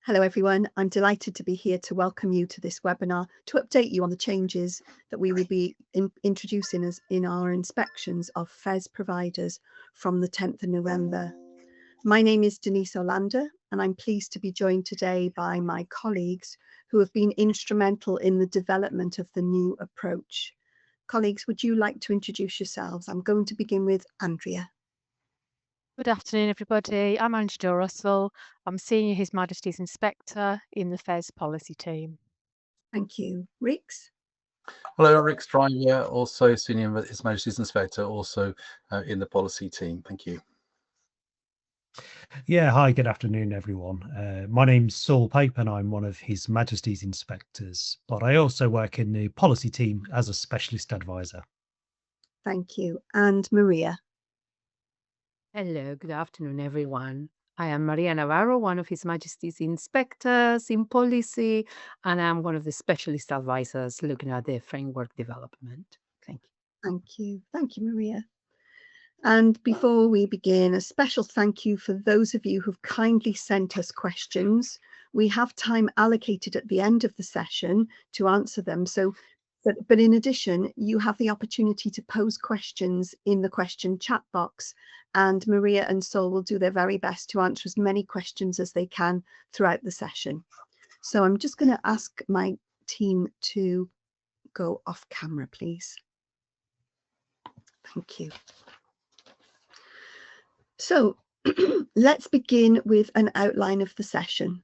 Hello everyone, I'm delighted to be here to welcome you to this webinar to update you on the changes that we will be introducing in our inspections of FES providers from the 10th of November. My name is Denise Olander and I'm pleased to be joined today by my colleagues who have been instrumental in the development of the new approach. Colleagues, would you like to introduce yourselves? I'm going to begin with Andrea. Good afternoon, everybody. I'm Andrea Dill-Russell. I'm Senior His Majesty's Inspector in the FES policy team. Thank you. Rix? Hello, Rick Driver, also Senior His Majesty's Inspector, also in the policy team. Thank you. Yeah, hi, good afternoon, everyone. My name's Saul Pape and I'm one of His Majesty's Inspectors, but I also work in the policy team as a specialist advisor. Thank you. And Maria? Hello, good afternoon, everyone. I am Maria Navarro, one of His Majesty's Inspectors in Policy, and I'm one of the specialist advisors looking at the framework development. Thank you. Thank you. Thank you, Maria. And before we begin, a special thank you for those of you who've kindly sent us questions. We have time allocated at the end of the session to answer them. But in addition, you have the opportunity to pose questions in the question chat box, and Maria and Saul will do their very best to answer as many questions as they can throughout the session. So I'm just going to ask my team to go off camera, please. Thank you. So let's begin with an outline of the session.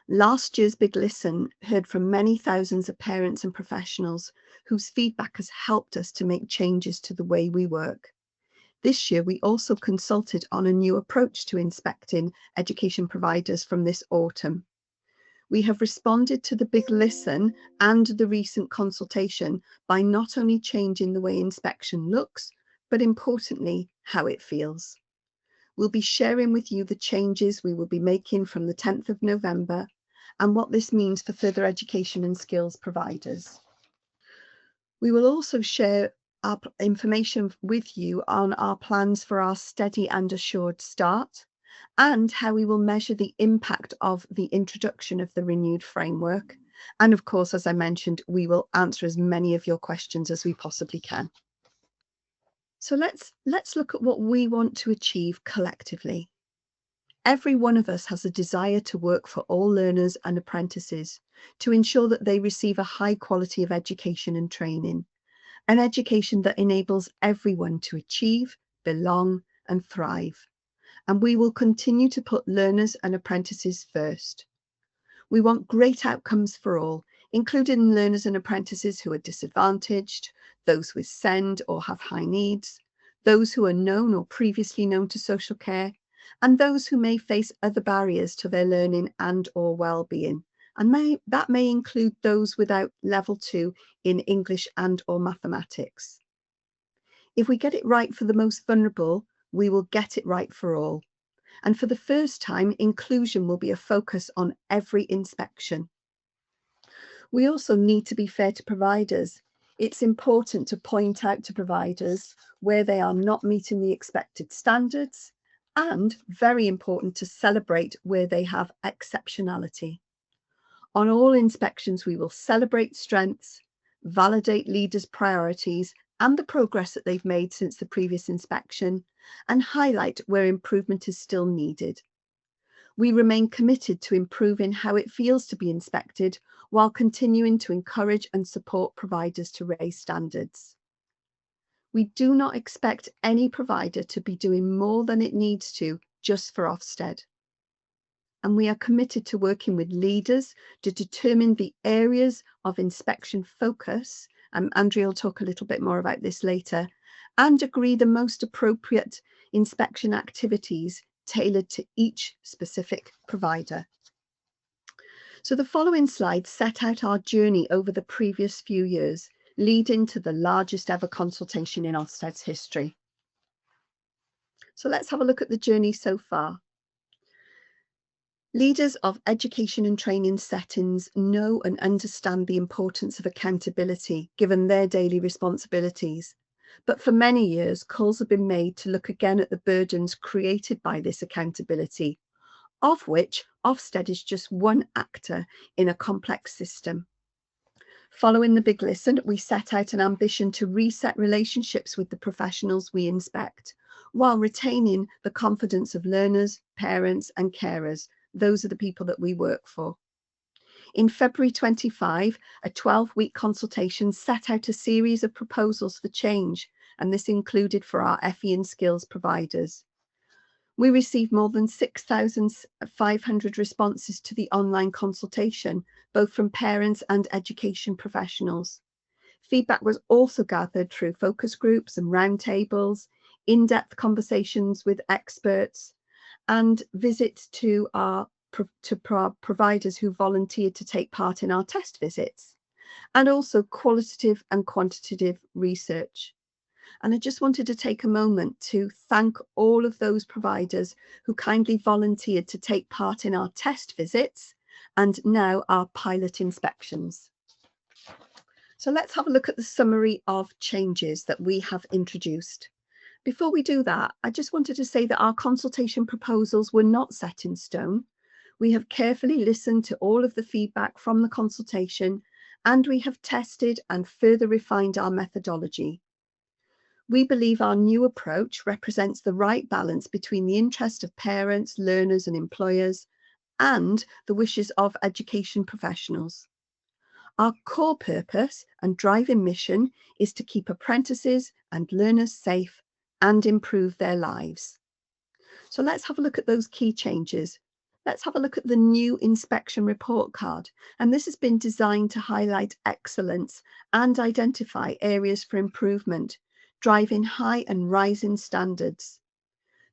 Last year's Big Listen heard from many thousands of parents and professionals whose feedback has helped us to make changes to the way we work. This year, we also consulted on a new approach to inspecting education providers from this autumn. We have responded to the Big Listen and the recent consultation by not only changing the way inspection looks, but importantly, how it feels. We'll be sharing with you the changes we will be making from the 10th of November and what this means for further education and skills providers. We will also share our information with you on our plans for our steady and assured start and how we will measure the impact of the introduction of the renewed framework. And of course, as I mentioned, we will answer as many of your questions as we possibly can. So let's look at what we want to achieve collectively. Every one of us has a desire to work for all learners and apprentices to ensure that they receive a high quality of education and training, an education that enables everyone to achieve, belong, and thrive. And we will continue to put learners and apprentices first. We want great outcomes for all, including learners and apprentices who are disadvantaged, those with SEND or have high needs, those who are known or previously known to social care, and those who may face other barriers to their learning and or well-being. And that may include those without level 2 in English and or mathematics. If we get it right for the most vulnerable, we will get it right for all. And for the first time, inclusion will be a focus on every inspection. We also need to be fair to providers. It's important to point out to providers where they are not meeting the expected standards, and very important to celebrate where they have exceptionality. On all inspections, we will celebrate strengths, validate leaders' priorities and the progress that they've made since the previous inspection, and highlight where improvement is still needed. We remain committed to improving how it feels to be inspected while continuing to encourage and support providers to raise standards. We do not expect any provider to be doing more than it needs to just for Ofsted. And we are committed to working with leaders to determine the areas of inspection focus, and Andrea will talk a little bit more about this later, and agree the most appropriate inspection activities tailored to each specific provider. So the following slides set out our journey over the previous few years, leading to the largest ever consultation in Ofsted's history. So let's have a look at the journey so far. Leaders of education and training settings know and understand the importance of accountability given their daily responsibilities. But for many years, calls have been made to look again at the burdens created by this accountability, of which Ofsted is just one actor in a complex system. Following the Big Listen, we set out an ambition to reset relationships with the professionals we inspect, while retaining the confidence of learners, parents and carers. Those are the people that we work for. In February 25, a 12-week consultation set out a series of proposals for change, and this included for our FE and skills providers. We received more than 6,500 responses to the online consultation, both from parents and education professionals. Feedback was also gathered through focus groups and roundtables, in-depth conversations with experts, and visits to our providers who volunteered to take part in our test visits, and also qualitative and quantitative research. And I just wanted to take a moment to thank all of those providers who kindly volunteered to take part in our test visits and now our pilot inspections. So let's have a look at the summary of changes that we have introduced. Before we do that, I just wanted to say that our consultation proposals were not set in stone. We have carefully listened to all of the feedback from the consultation, and we have tested and further refined our methodology. We believe our new approach represents the right balance between the interest of parents, learners and employers, and the wishes of education professionals. Our core purpose and driving mission is to keep apprentices and learners safe and improve their lives. So let's have a look at those key changes. Let's have a look at the new inspection report card. And this has been designed to highlight excellence and identify areas for improvement, driving high and rising standards.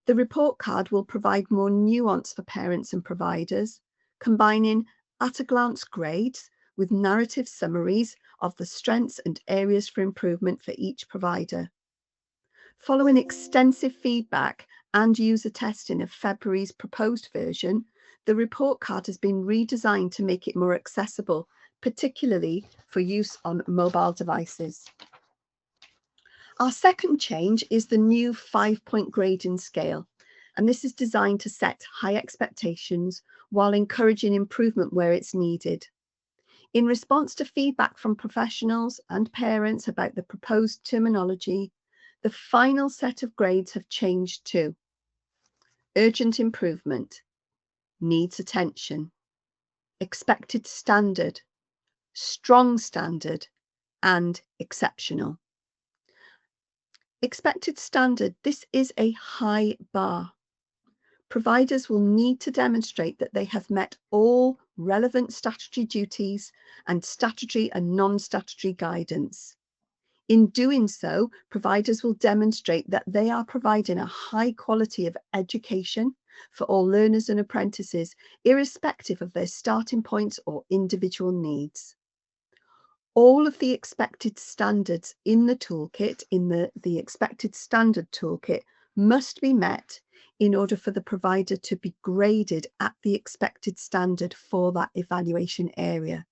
The report card will provide more nuance for parents and providers, combining at-a-glance grades with narrative summaries of the strengths and areas for improvement for each provider. Following extensive feedback and user testing of February's proposed version, the report card has been redesigned to make it more accessible, particularly for use on mobile devices. Our second change is the new 5-point grading scale, and this is designed to set high expectations while encouraging improvement where it's needed. In response to feedback from professionals and parents about the proposed terminology, the final set of grades have changed to urgent improvement, needs attention, expected standard, strong standard, and exceptional. Expected standard, this is a high bar. Providers will need to demonstrate that they have met all relevant statutory duties and statutory and non-statutory guidance. In doing so, providers will demonstrate that they are providing a high quality of education for all learners and apprentices, irrespective of their starting points or individual needs. All of the expected standards in the toolkit, in the expected standard toolkit, must be met in order for the provider to be graded at the expected standard for that evaluation area.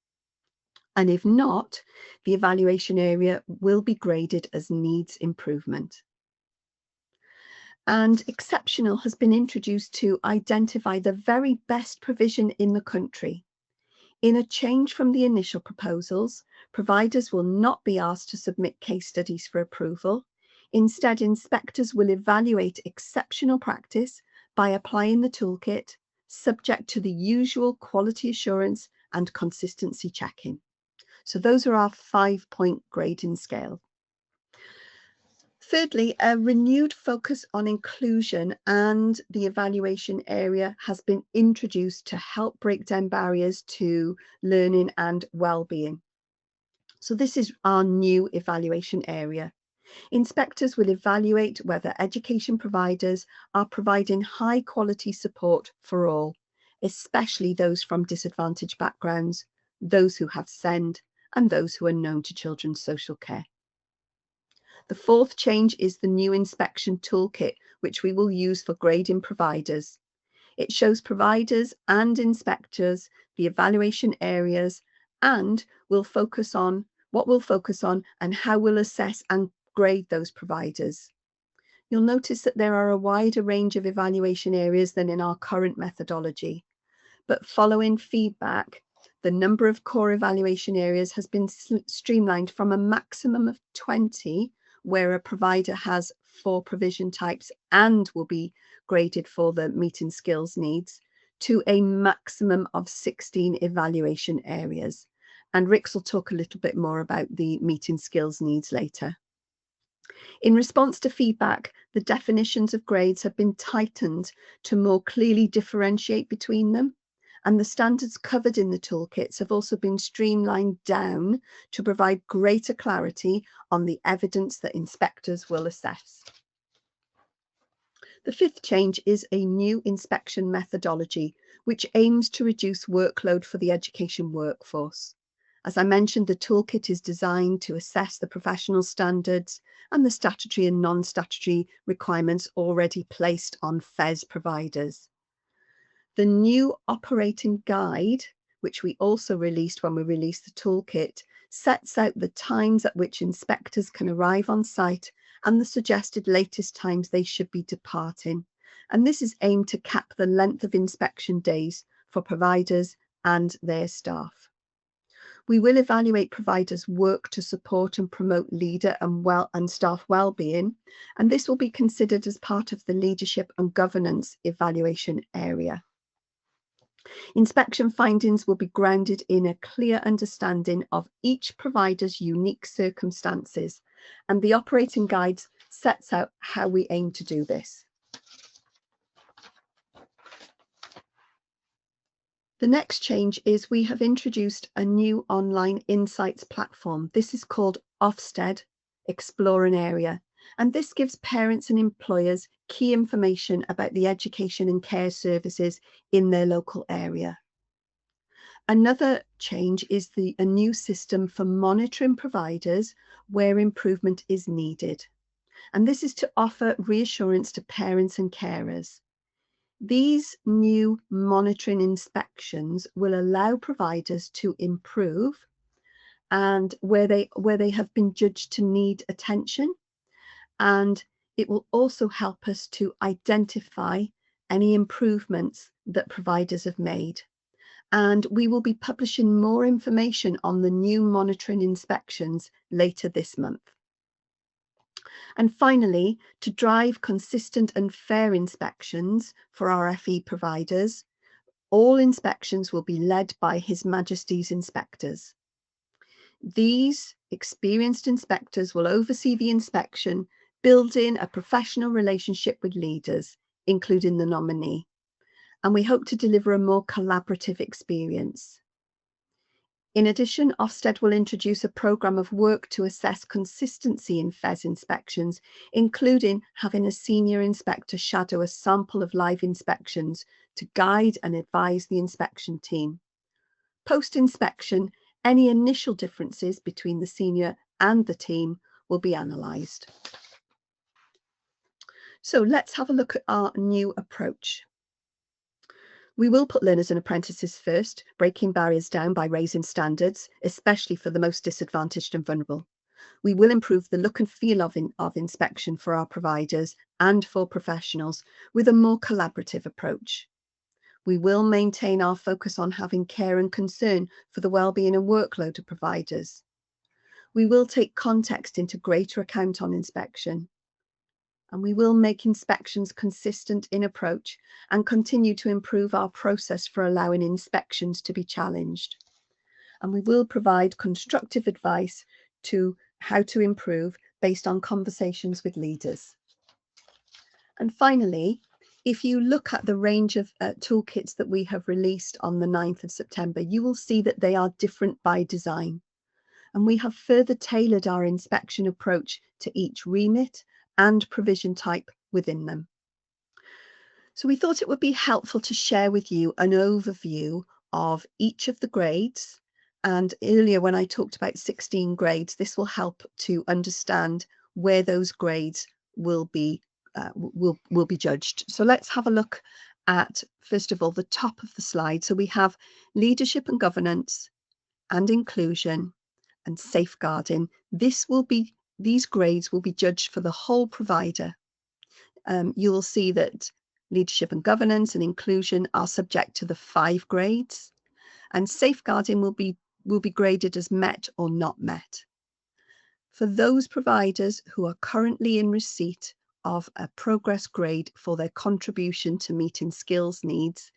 And if not, the evaluation area will be graded as needs improvement. And exceptional has been introduced to identify the very best provision in the country. In a change from the initial proposals, providers will not be asked to submit case studies for approval. Instead, inspectors will evaluate exceptional practice by applying the toolkit, subject to the usual quality assurance and consistency checking. So those are our 5-point grading scale. Thirdly, a renewed focus on inclusion and the evaluation area has been introduced to help break down barriers to learning and well-being. So this is our new evaluation area. Inspectors will evaluate whether education providers are providing high quality support for all, especially those from disadvantaged backgrounds, those who have SEND, and those who are known to children's social care. The fourth change is the new inspection toolkit, which we will use for grading providers. It shows providers and inspectors the evaluation areas and will focus on what we'll focus on and how we'll assess and grade those providers. You'll notice that there are a wider range of evaluation areas than in our current methodology. but following feedback, the number of core evaluation areas has been streamlined from a maximum of 20, where a provider has 4 provision types and will be graded for the meeting skills needs, to a maximum of 16 evaluation areas. And Rix will talk a little bit more about the meeting skills needs later. In response to feedback, the definitions of grades have been tightened to more clearly differentiate between them, and the standards covered in the toolkits have also been streamlined down to provide greater clarity on the evidence that inspectors will assess. The 5th change is a new inspection methodology, which aims to reduce workload for the education workforce. As I mentioned, the toolkit is designed to assess the professional standards and the statutory and non-statutory requirements already placed on FES providers. The new operating guide, which we also released when we released the toolkit, sets out the times at which inspectors can arrive on site and the suggested latest times they should be departing. And this is aimed to cap the length of inspection days for providers and their staff. We will evaluate providers' work to support and promote leader and staff well-being, and this will be considered as part of the leadership and governance evaluation area. Inspection findings will be grounded in a clear understanding of each provider's unique circumstances, and the operating guide sets out how we aim to do this. The next change is we have introduced a new online insights platform. This is called Ofsted Explore an Area, and this gives parents and employers key information about the education and care services in their local area. Another change is a new system for monitoring providers where improvement is needed, and this is to offer reassurance to parents and carers. These new monitoring inspections will allow providers to improve and where they have been judged to need attention, and it will also help us to identify any improvements that providers have made. And we will be publishing more information on the new monitoring inspections later this month. And finally, to drive consistent and fair inspections for our FE providers, all inspections will be led by His Majesty's inspectors. These experienced inspectors will oversee the inspection, building a professional relationship with leaders, including the nominee. And we hope to deliver a more collaborative experience. In addition, Ofsted will introduce a programme of work to assess consistency in FES inspections, including having a senior inspector shadow a sample of live inspections to guide and advise the inspection team. Post-inspection, any initial differences between the senior and the team will be analysed. So let's have a look at our new approach. We will put learners and apprentices first, breaking barriers down by raising standards, especially for the most disadvantaged and vulnerable. We will improve the look and feel of inspection for our providers and for professionals with a more collaborative approach. We will maintain our focus on having care and concern for the wellbeing and workload of providers. We will take context into greater account on inspection. And we will make inspections consistent in approach and continue to improve our process for allowing inspections to be challenged. And we will provide constructive advice to how to improve based on conversations with leaders. And finally, if you look at the range of toolkits that we have released on the 9th of September, you will see that they are different by design. And we have further tailored our inspection approach to each remit and provision type within them. So we thought it would be helpful to share with you an overview of each of the grades. And earlier when I talked about 16 grades, this will help to understand where those grades will be judged. So let's have a look at, first of all, the top of the slide. So we have leadership and governance and inclusion and safeguarding. These grades will be judged for the whole provider. You will see that Leadership and governance and inclusion are subject to the 5 grades, and safeguarding will be graded as met or not met. For those providers who are currently in receipt of a progress grade for their contribution to meeting skills needs,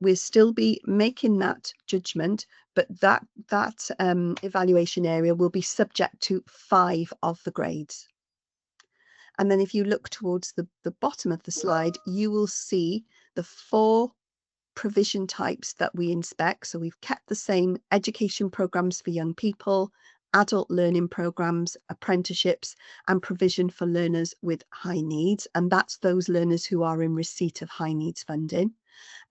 we'll still be making that judgment, but that evaluation area will be subject to 5 of the grades. And then if you look towards the bottom of the slide, you will see the 4 provision types that we inspect. So we've kept the same: education programs for young people, adult learning programs, apprenticeships, and provision for learners with high needs. And that's those learners who are in receipt of high needs funding.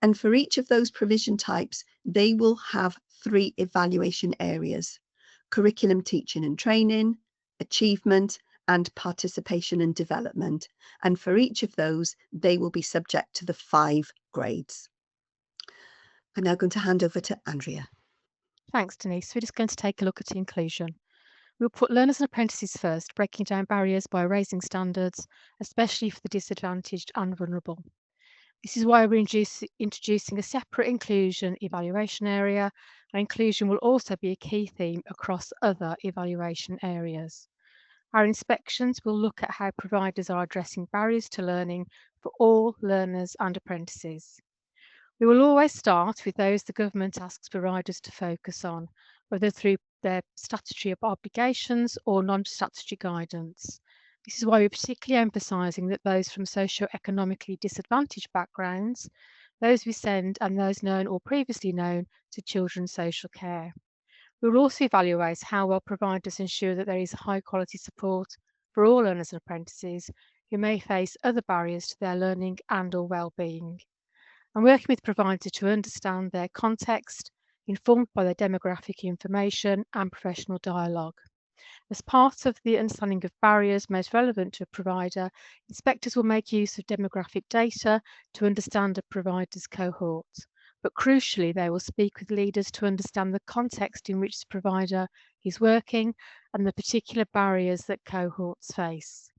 And for each of those provision types, they will have 3 evaluation areas: curriculum, teaching and training, achievement, and participation and development. And for each of those, they will be subject to the 5 grades. I'm now going to hand over to Andrea. Thanks, Denise. We're just going to take a look at inclusion. We'll put learners and apprentices first, breaking down barriers by raising standards, especially for the disadvantaged and vulnerable. This is why we're introducing a separate inclusion evaluation area, and inclusion will also be a key theme across other evaluation areas. Our inspections will look at how providers are addressing barriers to learning for all learners and apprentices. We will always start with those the government asks providers to focus on, whether through their statutory obligations or non-statutory guidance. This is why we're particularly emphasising that those from socio-economically disadvantaged backgrounds, those we send and those known or previously known to children's social care. We will also evaluate how well providers ensure that there is high quality support for all learners and apprentices who may face other barriers to their learning and or well-being. And working with providers to understand their context, informed by their demographic information and professional dialogue. As part of the understanding of barriers most relevant to a provider, inspectors will make use of demographic data to understand a provider's cohort. But crucially, they will speak with leaders to understand the context in which the provider is working and the particular barriers that cohorts face.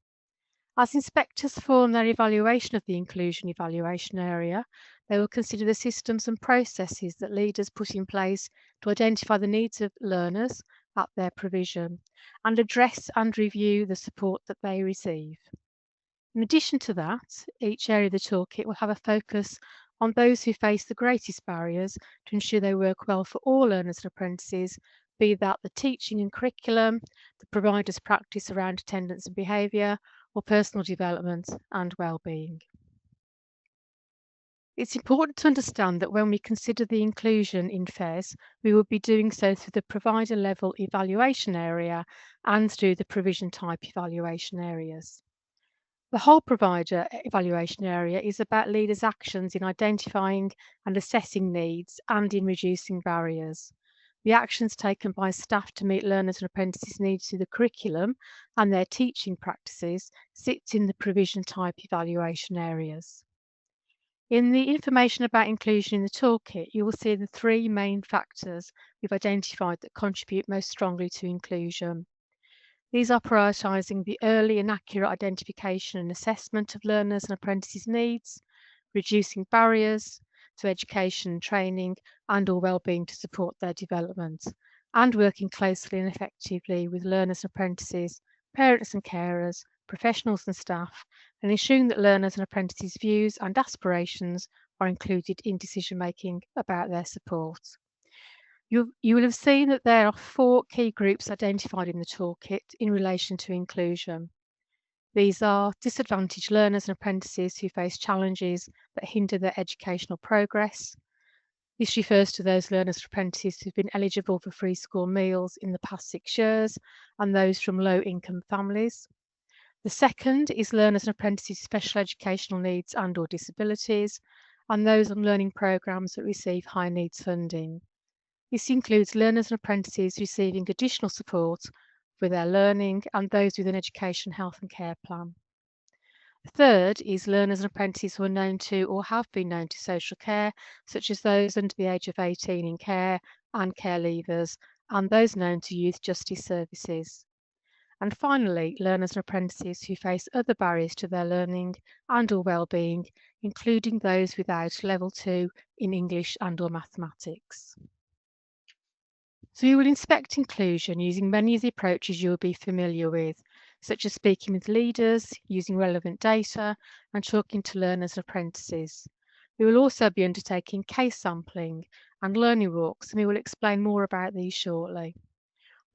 As inspectors form their evaluation of the inclusion evaluation area, they will consider the systems and processes that leaders put in place to identify the needs of learners at their provision and address and review the support that they receive. In addition to that, each area of the toolkit will have a focus on those who face the greatest barriers to ensure they work well for all learners and apprentices, be that the teaching and curriculum, the provider's practice around attendance and behaviour, or personal development and well-being. It's important to understand that when we consider the inclusion in FES, we will be doing so through the provider level evaluation area and through the provision type evaluation areas. The whole provider evaluation area is about leaders' actions in identifying and assessing needs and in reducing barriers. The actions taken by staff to meet learners and apprentices' needs through the curriculum and their teaching practices sits in the provision type evaluation areas. In the information about inclusion in the toolkit, you will see the 3 main factors we've identified that contribute most strongly to inclusion. These are prioritising the early and accurate identification and assessment of learners and apprentices' needs, reducing barriers to education and training and or wellbeing to support their development, and working closely and effectively with learners and apprentices, parents and carers, professionals and staff, and ensuring that learners and apprentices' views and aspirations are included in decision making about their support. You will have seen that there are 4 key groups identified in the toolkit in relation to inclusion. These are disadvantaged learners and apprentices who face challenges that hinder their educational progress. This refers to those learners and apprentices who've been eligible for free school meals in the past 6 years and those from low-income families. The second is learners and apprentices with special educational needs and or disabilities, and those on learning programmes that receive high needs funding. This includes learners and apprentices receiving additional support for their learning and those with an education, health and care plan. The third is learners and apprentices who are known to or have been known to social care, such as those under the age of 18 in care and care leavers, and those known to youth justice services. And finally, learners and apprentices who face other barriers to their learning and or well-being, including those without level 2 in English and or mathematics. So we will inspect inclusion using many of the approaches you'll be familiar with, such as speaking with leaders, using relevant data, and talking to learners and apprentices. We will also be undertaking case sampling and learning walks, and we will explain more about these shortly.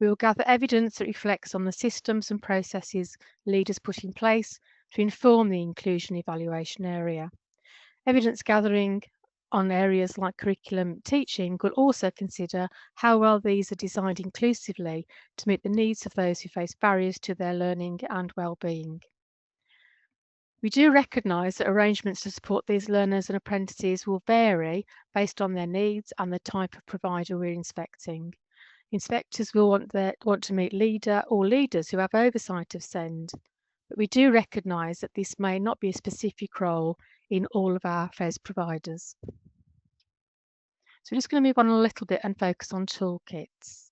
We will gather evidence that reflects on the systems and processes leaders put in place to inform the inclusion evaluation area. Evidence gathering on areas like curriculum teaching will also consider how well these are designed inclusively to meet the needs of those who face barriers to their learning and well-being. We do recognise that arrangements to support these learners and apprentices will vary based on their needs and the type of provider we're inspecting. Inspectors will want to meet leader or leaders who have oversight of SEND, but we do recognise that this may not be a specific role in all of our FES providers. So we're just going to move on a little bit and focus on toolkits.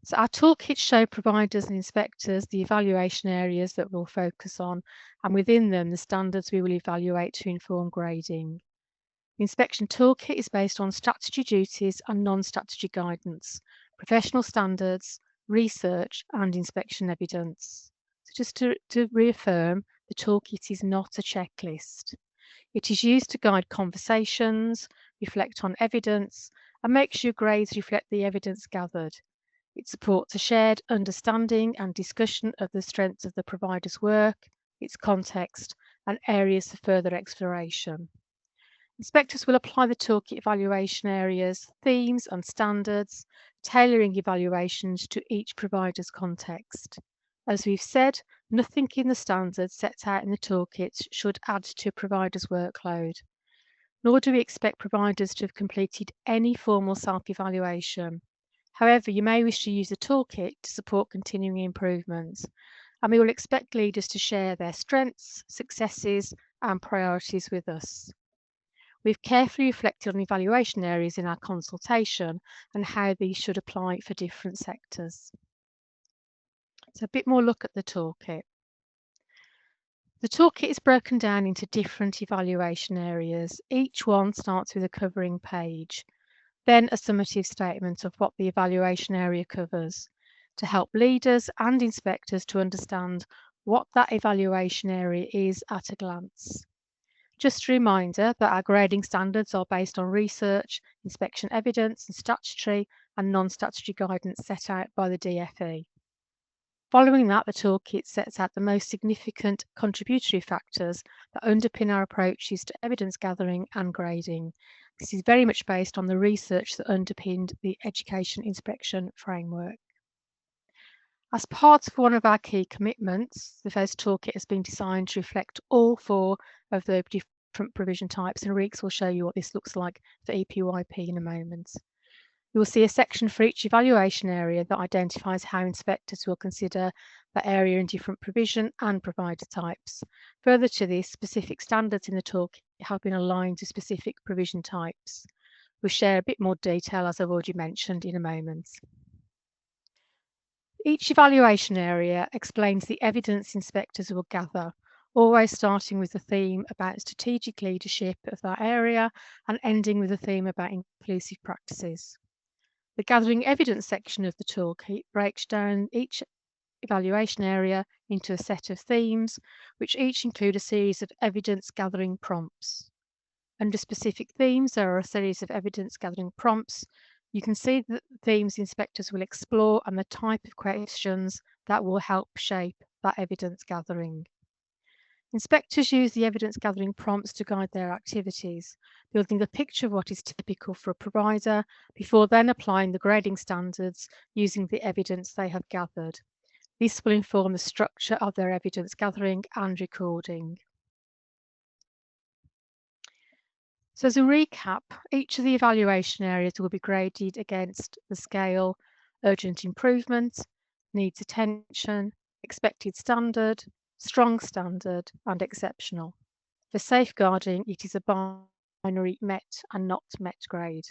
So our toolkits show providers and inspectors the evaluation areas that we'll focus on, and within them the standards we will evaluate to inform grading. The inspection toolkit is based on strategy duties and non-strategy guidance, professional standards, research and inspection evidence. So just to reaffirm, the toolkit is not a checklist. It is used to guide conversations, reflect on evidence, and make sure grades reflect the evidence gathered. It supports a shared understanding and discussion of the strengths of the provider's work, its context, and areas for further exploration. Inspectors will apply the toolkit evaluation areas, themes and standards, tailoring evaluations to each provider's context. As we've said, nothing in the standards set out in the toolkit should add to a provider's workload, nor do we expect providers to have completed any formal self-evaluation. However, you may wish to use the toolkit to support continuing improvements, and we will expect leaders to share their strengths, successes, and priorities with us. We've carefully reflected on evaluation areas in our consultation and how these should apply for different sectors. So a bit more look at the toolkit. The toolkit is broken down into different evaluation areas. Each one starts with a covering page, then a summative statement of what the evaluation area covers, to help leaders and inspectors to understand what that evaluation area is at a glance. Just a reminder that our grading standards are based on research, inspection evidence, and statutory and non-statutory guidance set out by the DFE. Following that, the toolkit sets out the most significant contributory factors that underpin our approaches to evidence gathering and grading. This is very much based on the research that underpinned the education inspection framework. As part of one of our key commitments, the FES toolkit has been designed to reflect all 4 of the different provision types, and Reeks will show you what this looks like for EPYP in a moment. You will see a section for each evaluation area that identifies how inspectors will consider that area in different provision and provider types. Further to this, specific standards in the toolkit have been aligned to specific provision types. We'll share a bit more detail, as I've already mentioned, in a moment. Each evaluation area explains the evidence inspectors will gather, always starting with the theme about strategic leadership of that area and ending with a theme about inclusive practices. The gathering evidence section of the toolkit breaks down each evaluation area into a set of themes, which each include a series of evidence gathering prompts. Under specific themes, there are a series of evidence gathering prompts. You can see the themes inspectors will explore and the type of questions that will help shape that evidence gathering. Inspectors use the evidence gathering prompts to guide their activities, building a picture of what is typical for a provider before then applying the grading standards using the evidence they have gathered. This will inform the structure of their evidence gathering and recording. So as a recap, each of the evaluation areas will be graded against the scale urgent improvement, needs attention, expected standard, strong standard, and exceptional. For safeguarding, it is a binary met and not met grade.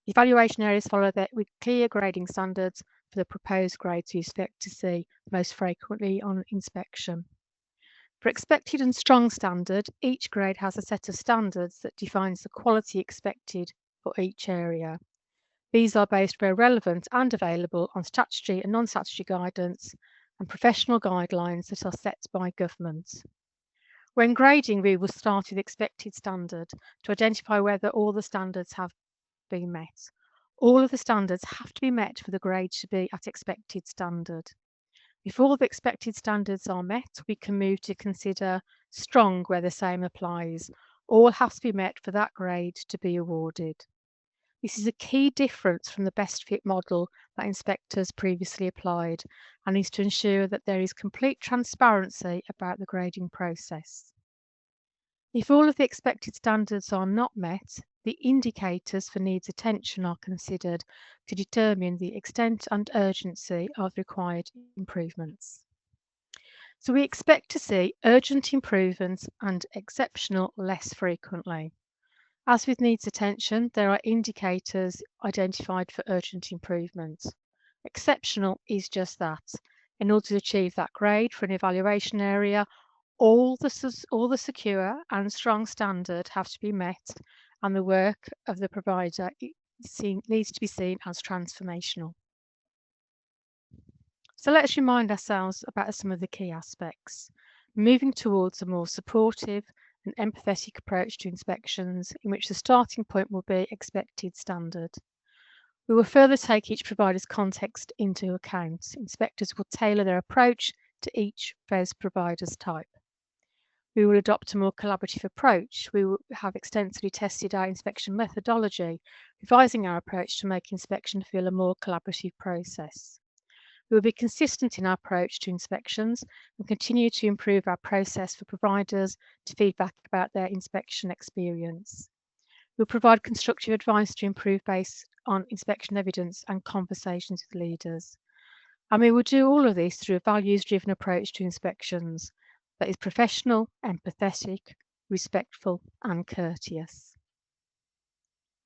The evaluation areas follow that with clear grading standards for the proposed grades we expect to see most frequently on inspection. For expected and strong standard, each grade has a set of standards that defines the quality expected for each area. These are based where relevant and available on statutory and non-statutory guidance and professional guidelines that are set by government. When grading, we will start with expected standard to identify whether all the standards have been met. All of the standards have to be met for the grade to be at expected standard. If all the expected standards are met, we can move to consider strong where the same applies. All have to be met for that grade to be awarded. This is a key difference from the best fit model that inspectors previously applied and is to ensure that there is complete transparency about the grading process. If all of the expected standards are not met, the indicators for needs attention are considered to determine the extent and urgency of required improvements. So we expect to see urgent improvements and exceptional less frequently. As with needs attention, there are indicators identified for urgent improvement. Exceptional is just that. In order to achieve that grade for an evaluation area, all the secure and strong standard have to be met, and the work of the provider needs to be seen as transformational. So let's remind ourselves about some of the key aspects. Moving towards a more supportive and empathetic approach to inspections in which the starting point will be expected standard. We will further take each provider's context into account. Inspectors will tailor their approach to each FES provider's type. We will adopt a more collaborative approach. We will have extensively tested our inspection methodology, revising our approach to make inspection feel a more collaborative process. We will be consistent in our approach to inspections and continue to improve our process for providers to feedback about their inspection experience. We'll provide constructive advice to improve based on inspection evidence and conversations with leaders. And we will do all of this through a values-driven approach to inspections that is professional, empathetic, respectful, and courteous.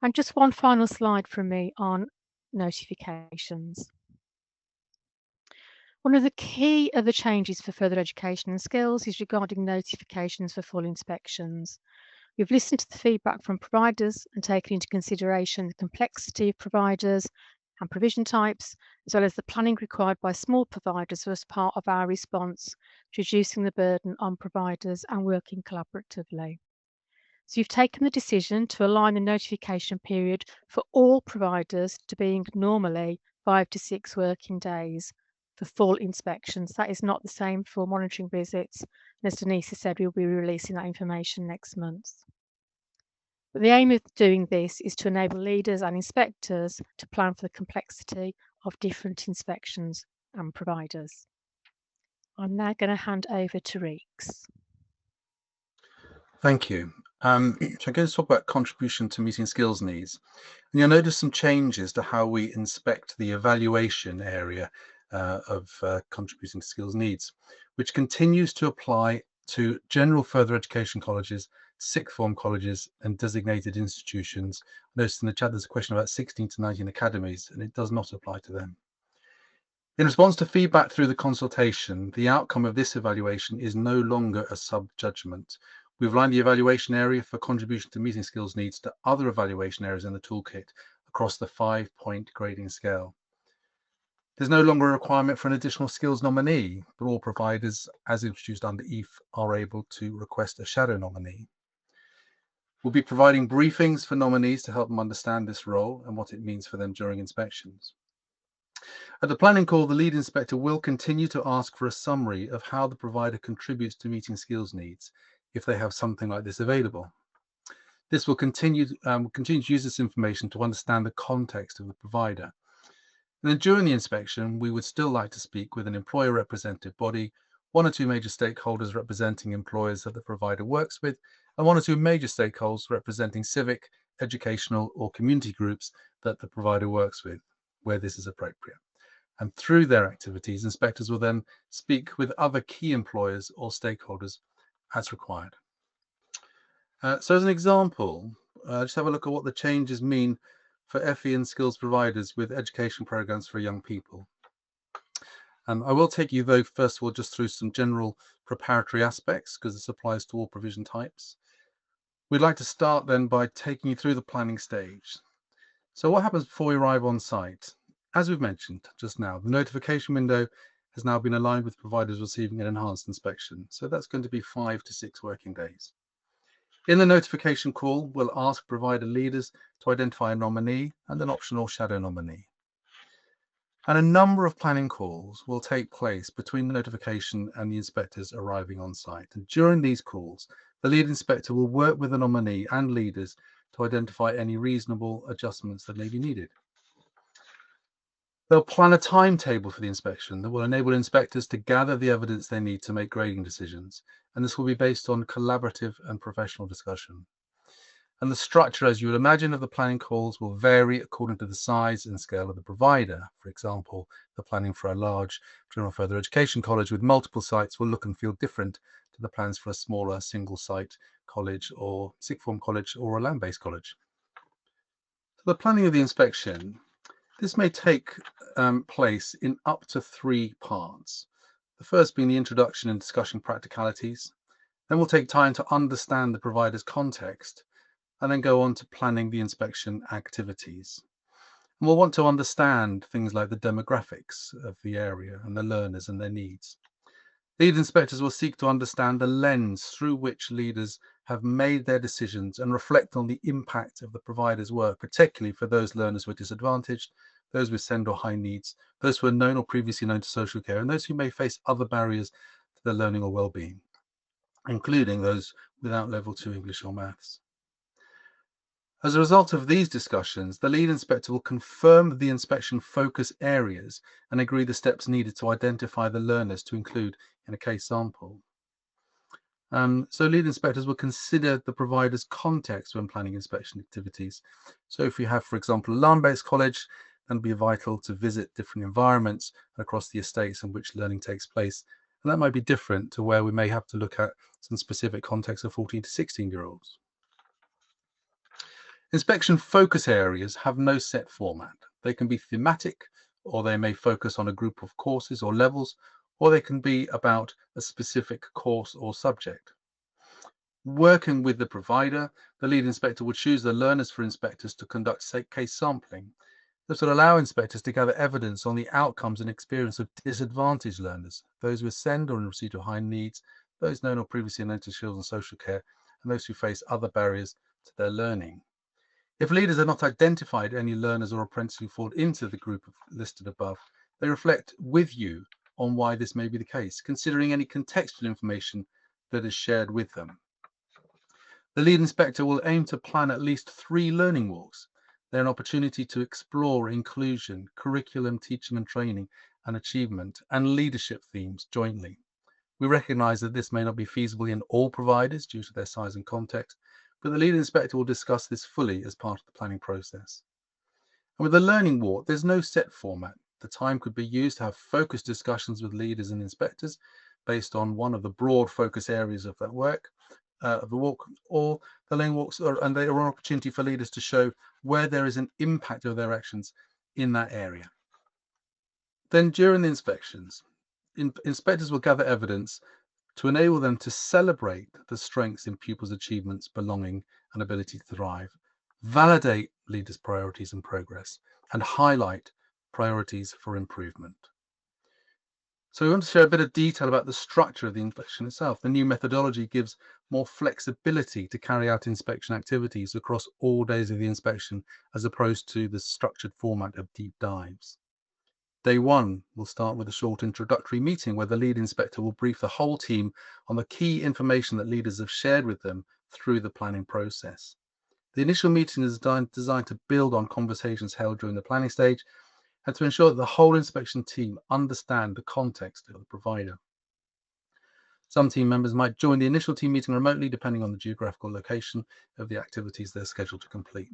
And just one final slide from me on notifications. One of the key other changes for further education and skills is regarding notifications for full inspections. We've listened to the feedback from providers and taken into consideration the complexity of providers and provision types, as well as the planning required by small providers as part of our response to reducing the burden on providers and working collaboratively. So you've taken the decision to align the notification period for all providers to being normally 5 to 6 working days for full inspections. That is not the same for monitoring visits. And as Denise said, we'll be releasing that information next month. But the aim of doing this is to enable leaders and inspectors to plan for the complexity of different inspections and providers. I'm now going to hand over to Reeks. Thank you. So I'm going to talk about contribution to meeting skills needs. And you'll notice some changes to how we inspect the evaluation area of contributing to skills needs, which continues to apply to general further education colleges, sixth form colleges and designated institutions. Notice in the chat there's a question about 16 to 19 academies, and it does not apply to them. In response to feedback through the consultation, the outcome of this evaluation is no longer a sub-judgment. We've aligned the evaluation area for contribution to meeting skills needs to other evaluation areas in the toolkit across the 5-point grading scale. There's no longer a requirement for an additional skills nominee, but all providers, as introduced under EPYP, are able to request a shadow nominee. We'll be providing briefings for nominees to help them understand this role and what it means for them during inspections. At the planning call, the lead inspector will continue to ask for a summary of how the provider contributes to meeting skills needs if they have something like this available. This will continue to use this information to understand the context of the provider. And then during the inspection, we would still like to speak with an employer representative body, 1 or 2 major stakeholders representing employers that the provider works with, and 1 or 2 major stakeholders representing civic, educational, or community groups that the provider works with, where this is appropriate. And through their activities, inspectors will then speak with other key employers or stakeholders as required. So as an example, just have a look at what the changes mean for FE and skills providers with education programs for young people. I will take you, though, first of all, just through some general preparatory aspects, because this applies to all provision types. We'd like to start then by taking you through the planning stage. So what happens before we arrive on site? As we've mentioned just now, the notification window has now been aligned with providers receiving an enhanced inspection. So that's going to be 5 to 6 working days. In the notification call, we'll ask provider leaders to identify a nominee and an optional shadow nominee. And a number of planning calls will take place between the notification and the inspectors arriving on site. And during these calls, the lead inspector will work with the nominee and leaders to identify any reasonable adjustments that may be needed. They'll plan a timetable for the inspection that will enable inspectors to gather the evidence they need to make grading decisions, and this will be based on collaborative and professional discussion. And the structure, as you would imagine, of the planning calls will vary according to the size and scale of the provider. For example, the planning for a large general further education college with multiple sites will look and feel different to the plans for a smaller single site college or sixth form college or a land-based college. So the planning of the inspection, this may take place in up to 3 parts. The first being the introduction and discussion practicalities. Then we'll take time to understand the provider's context and then go on to planning the inspection activities. And we'll want to understand things like the demographics of the area and the learners and their needs. Lead inspectors will seek to understand the lens through which leaders have made their decisions and reflect on the impact of the provider's work, particularly for those learners who are disadvantaged, those with SEND or high needs, those who are known or previously known to social care, and those who may face other barriers to their learning or well-being, including those without level 2 English or maths. As a result of these discussions, the lead inspector will confirm the inspection focus areas and agree the steps needed to identify the learners to include in a case sample. So lead inspectors will consider the provider's context when planning inspection activities. So if you have, for example, a land-based college, then it'll be vital to visit different environments across the estates in which learning takes place. And that might be different to where we may have to look at some specific context of 14 to 16-year-olds. Inspection focus areas have no set format. They can be thematic, or they may focus on a group of courses or levels, or they can be about a specific course or subject. Working with the provider, the lead inspector will choose the learners for inspectors to conduct case sampling. This will allow inspectors to gather evidence on the outcomes and experience of disadvantaged learners, those with SEND or in receipt of high needs, those known or previously known to children and social care, and those who face other barriers to their learning. If leaders have not identified any learners or apprentices who fall into the group listed above, they reflect with you on why this may be the case, considering any contextual information that is shared with them. The lead inspector will aim to plan at least 3 learning walks. They're an opportunity to explore inclusion, curriculum, teaching and training, and achievement, and leadership themes jointly. We recognise that this may not be feasible in all providers due to their size and context, but the lead inspector will discuss this fully as part of the planning process. And with the learning walk, there's no set format. The time could be used to have focused discussions with leaders and inspectors based on one of the broad focus areas of that work, of the walk, or the learning walks, and they are an opportunity for leaders to show where there is an impact of their actions in that area. Then during the inspections, inspectors will gather evidence to enable them to celebrate the strengths in pupils' achievements, belonging, and ability to thrive, validate leaders' priorities and progress, and highlight priorities for improvement. So we want to share a bit of detail about the structure of the inspection itself. The new methodology gives more flexibility to carry out inspection activities across all days of the inspection, as opposed to the structured format of deep dives. Day 1 will start with a short introductory meeting where the lead inspector will brief the whole team on the key information that leaders have shared with them through the planning process. The initial meeting is designed to build on conversations held during the planning stage and to ensure that the whole inspection team understand the context of the provider. Some team members might join the initial team meeting remotely depending on the geographical location of the activities they're scheduled to complete.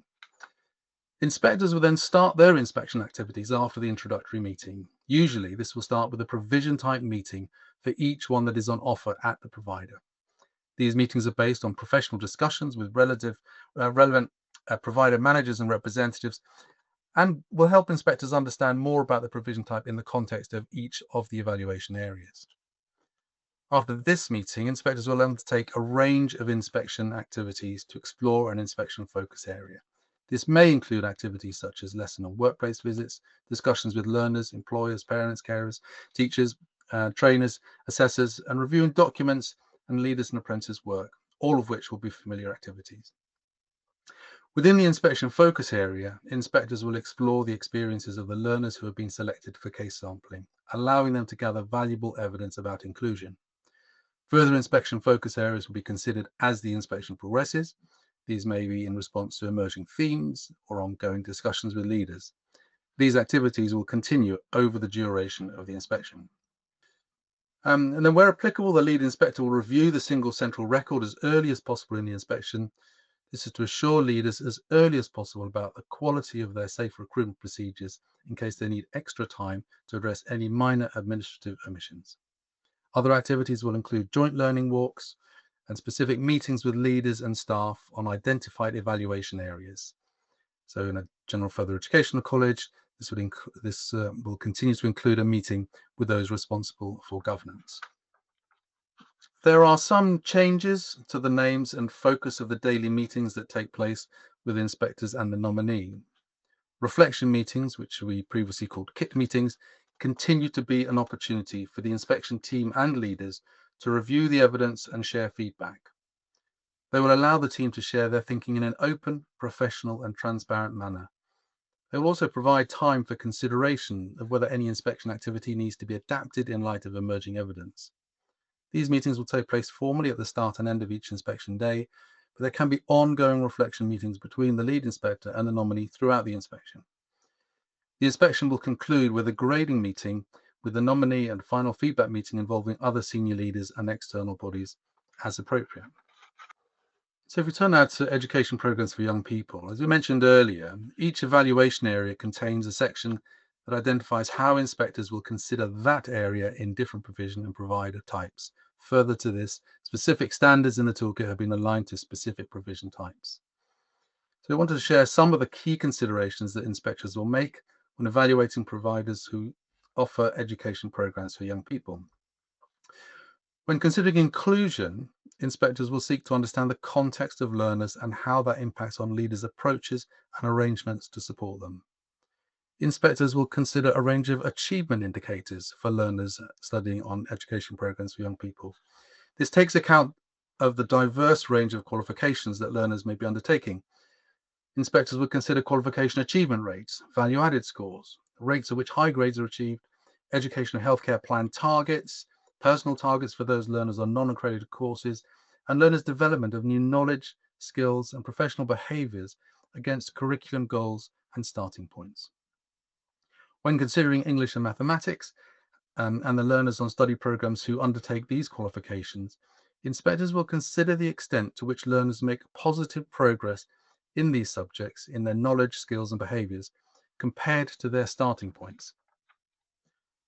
Inspectors will then start their inspection activities after the introductory meeting. Usually, this will start with a provision type meeting for each one that is on offer at the provider. These meetings are based on professional discussions with relevant provider managers and representatives, and will help inspectors understand more about the provision type in the context of each of the evaluation areas. After this meeting, inspectors will undertake a range of inspection activities to explore an inspection focus area. This may include activities such as lesson and workplace visits, discussions with learners, employers, parents, carers, teachers, trainers, assessors, and reviewing documents and leaders and apprentices work, all of which will be familiar activities. Within the inspection focus area, inspectors will explore the experiences of the learners who have been selected for case sampling, allowing them to gather valuable evidence about inclusion. Further inspection focus areas will be considered as the inspection progresses. These may be in response to emerging themes or ongoing discussions with leaders. These activities will continue over the duration of the inspection. And then where applicable, the lead inspector will review the single central record as early as possible in the inspection. This is to assure leaders as early as possible about the quality of their safe recruitment procedures in case they need extra time to address any minor administrative omissions. Other activities will include joint learning walks and specific meetings with leaders and staff on identified evaluation areas. So in a general further educational college, this will continue to include a meeting with those responsible for governance. There are some changes to the names and focus of the daily meetings that take place with inspectors and the nominee. Reflection meetings, which we previously called KIT meetings, continue to be an opportunity for the inspection team and leaders to review the evidence and share feedback. They will allow the team to share their thinking in an open, professional, and transparent manner. They will also provide time for consideration of whether any inspection activity needs to be adapted in light of emerging evidence. These meetings will take place formally at the start and end of each inspection day, but there can be ongoing reflection meetings between the lead inspector and the nominee throughout the inspection. The inspection will conclude with a grading meeting with the nominee and final feedback meeting involving other senior leaders and external bodies as appropriate. So if we turn now to education programs for young people, as we mentioned earlier, each evaluation area contains a section that identifies how inspectors will consider that area in different provision and provider types. Further to this, specific standards in the toolkit have been aligned to specific provision types. So I wanted to share some of the key considerations that inspectors will make when evaluating providers who offer education programs for young people. When considering inclusion, inspectors will seek to understand the context of learners and how that impacts on leaders' approaches and arrangements to support them. Inspectors will consider a range of achievement indicators for learners studying on education programs for young people. This takes account of the diverse range of qualifications that learners may be undertaking. Inspectors will consider qualification achievement rates, value-added scores, rates at which high grades are achieved, educational healthcare plan targets, personal targets for those learners on non-accredited courses, and learners' development of new knowledge, skills, and professional behaviours against curriculum goals and starting points. When considering English and mathematics and the learners on study programs who undertake these qualifications, inspectors will consider the extent to which learners make positive progress in these subjects in their knowledge, skills, and behaviours compared to their starting points.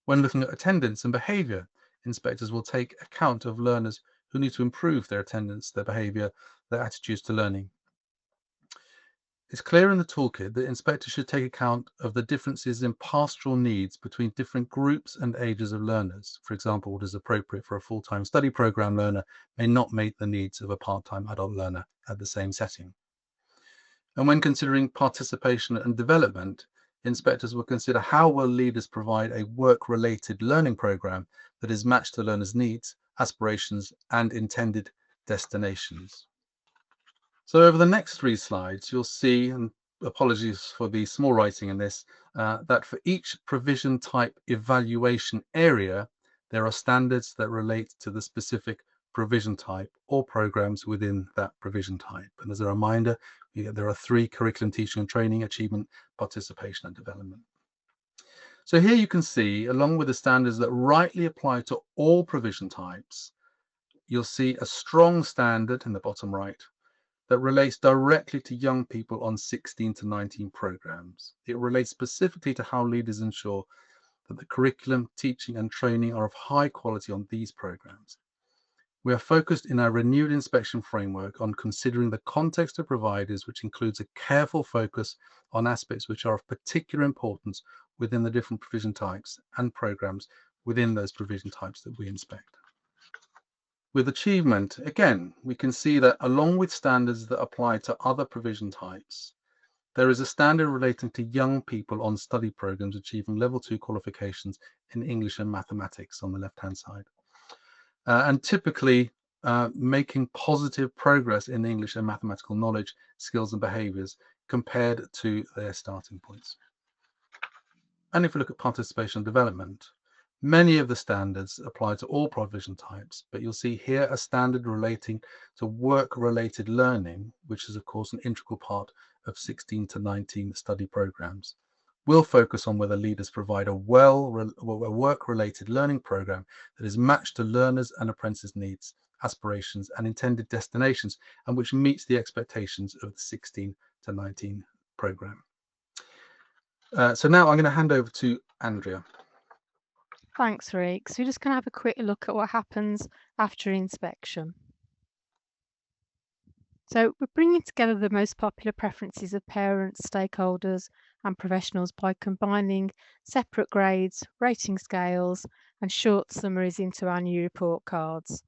When looking at attendance and behaviour, inspectors will take account of learners who need to improve their attendance, their behaviour, their attitudes to learning. It's clear in the toolkit that inspectors should take account of the differences in pastoral needs between different groups and ages of learners. For example, what is appropriate for a full-time study programme learner may not meet the needs of a part-time adult learner at the same setting. And when considering participation and development, inspectors will consider how will leaders provide a work-related learning programme that is matched to learners' needs, aspirations, and intended destinations. So over the next 3 slides, you'll see, and apologies for the small writing in this, that for each provision type evaluation area, there are standards that relate to the specific provision type or programs within that provision type. And as a reminder, there are 3: curriculum, teaching and training, achievement, participation and development. So here you can see, along with the standards that rightly apply to all provision types, you'll see a strong standard in the bottom right that relates directly to young people on 16 to 19 programs. It relates specifically to how leaders ensure that the curriculum, teaching and training are of high quality on these programs. We are focused in our renewed inspection framework on considering the context of providers, which includes a careful focus on aspects which are of particular importance within the different provision types and programs within those provision types that we inspect. With achievement, again, we can see that along with standards that apply to other provision types, there is a standard relating to young people on study programs achieving level 2 qualifications in English and mathematics on the left-hand side. And typically making positive progress in English and mathematical knowledge, skills and behaviours compared to their starting points. And if we look at participation and development, many of the standards apply to all provision types, but you'll see here a standard relating to work-related learning, which is of course an integral part of 16 to 19 study programs. We'll focus on whether leaders provide a work-related learning program that is matched to learners and apprentices' needs, aspirations and intended destinations, and which meets the expectations of the 16 to 19 program. So now I'm going to hand over to Andrea. Thanks, Rick. So we're just going to have a quick look at what happens after inspection. So we're bringing together the most popular preferences of parents, stakeholders and professionals by combining separate grades, rating scales and short summaries into our new report cards.